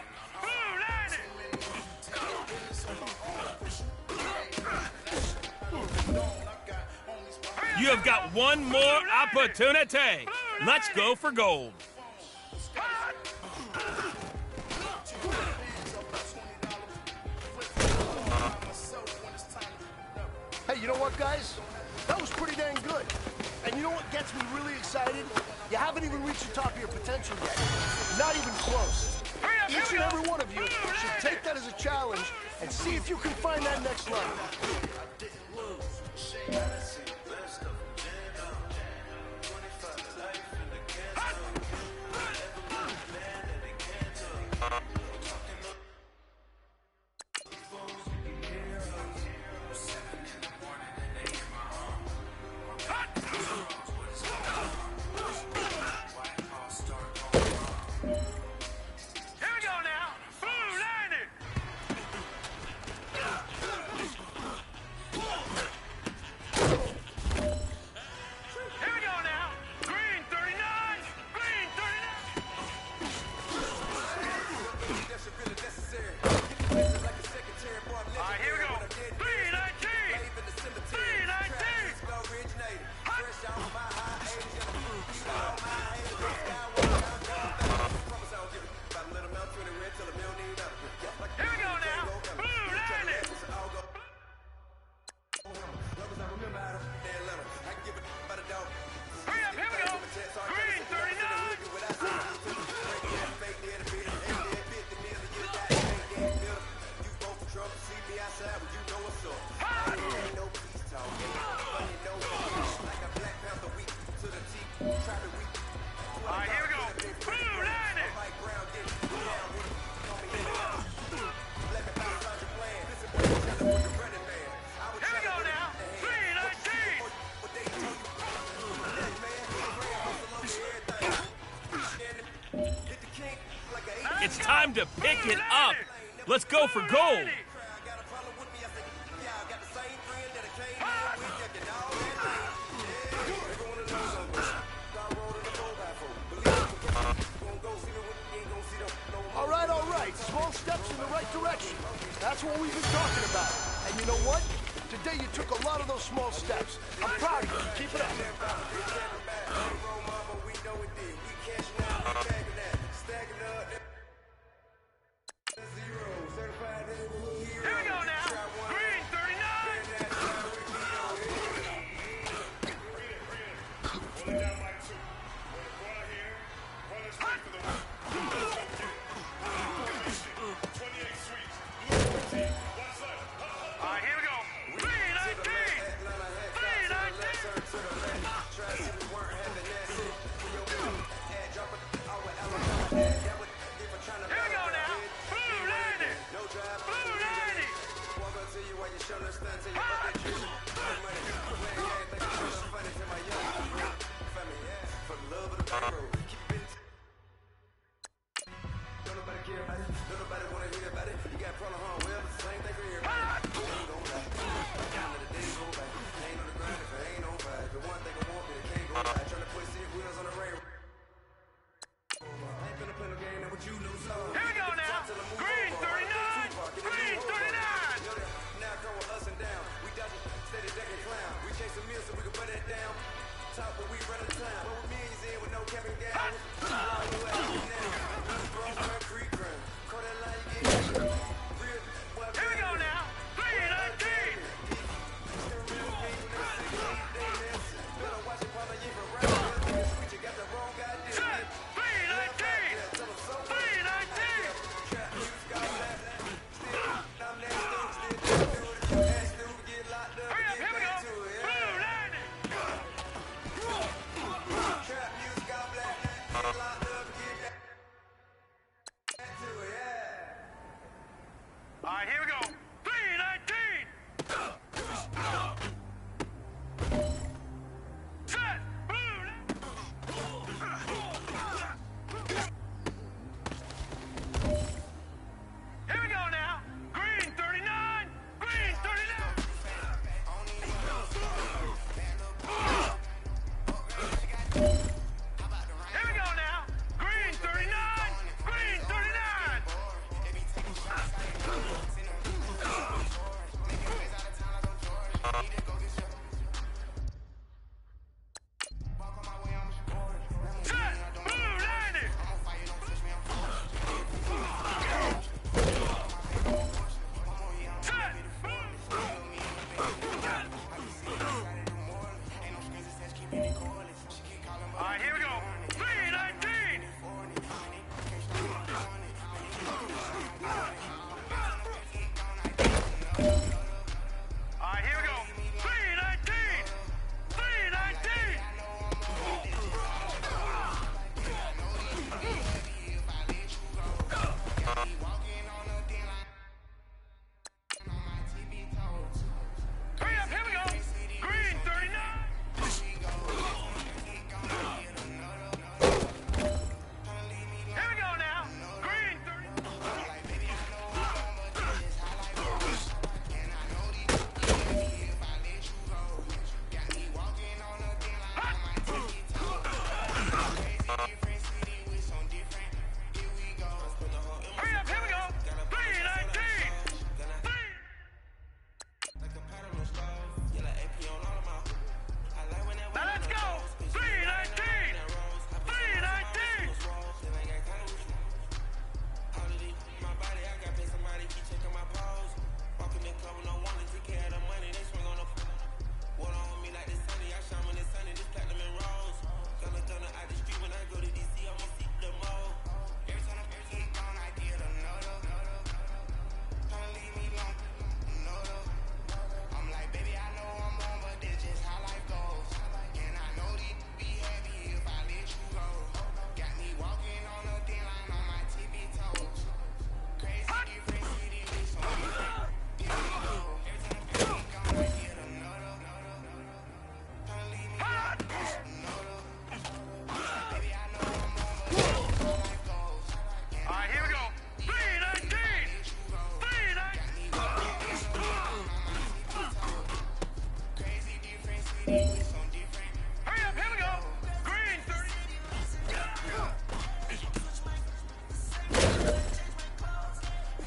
You have got one more opportunity. Let's go for gold. Hey, you know what, guys? That was pretty dang good. And you know what gets me really excited? You haven't even reached the top of your potential yet. Not even close. Each and every one of you should take that as a challenge and see if you can find that next level. It's time to pick it up. Let's go for gold. All right. Small steps in the right direction. That's what we've been talking about. And you know what? Today you took a lot of those small steps. I'm proud of you. Keep it up.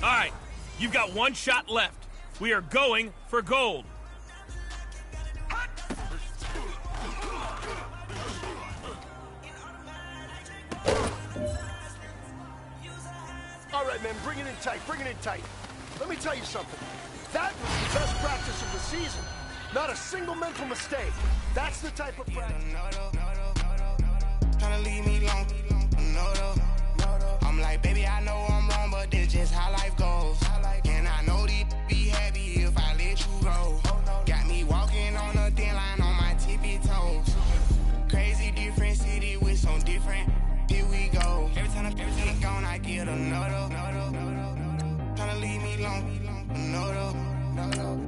All right, you've got one shot left. We are going for gold. All right, man, bring it in tight, bring it in tight. Let me tell you something. That was the best practice of the season. Not a single mental mistake. That's the type of practice. Tryna leave me alone. I'm like, baby, I know I'm wrong, but this just how life goes. And I know these be happy if I let you go. Got me walking on a thin line on my tippy toes. Crazy different city with some different. Here we go. Every time I'm gone, I get another. Tryna leave me alone.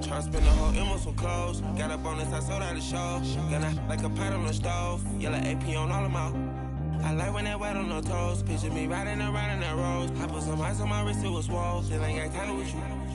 Tryna spend the whole M on some clothes. Got up on this, I sold out the show. Got like a pot on the stove. Yellow AP on all of my. I like when that wet on the toes. Picture me riding around in that rose. I put some ice on my wrist, it was swole. Still ain't got time with you.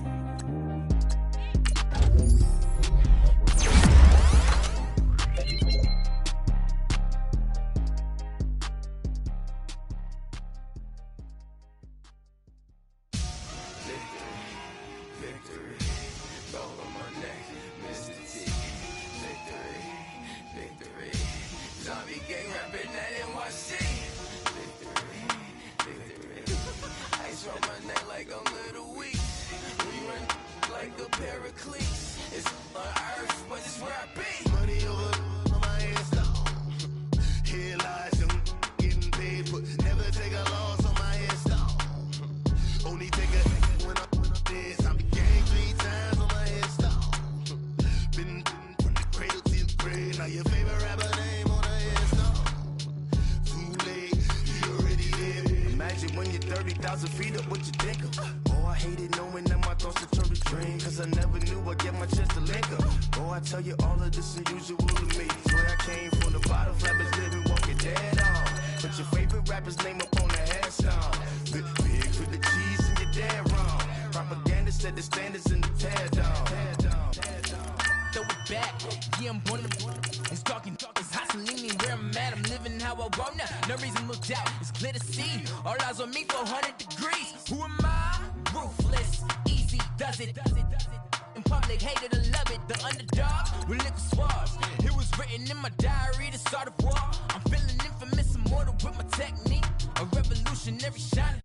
With my technique, a revolutionary shot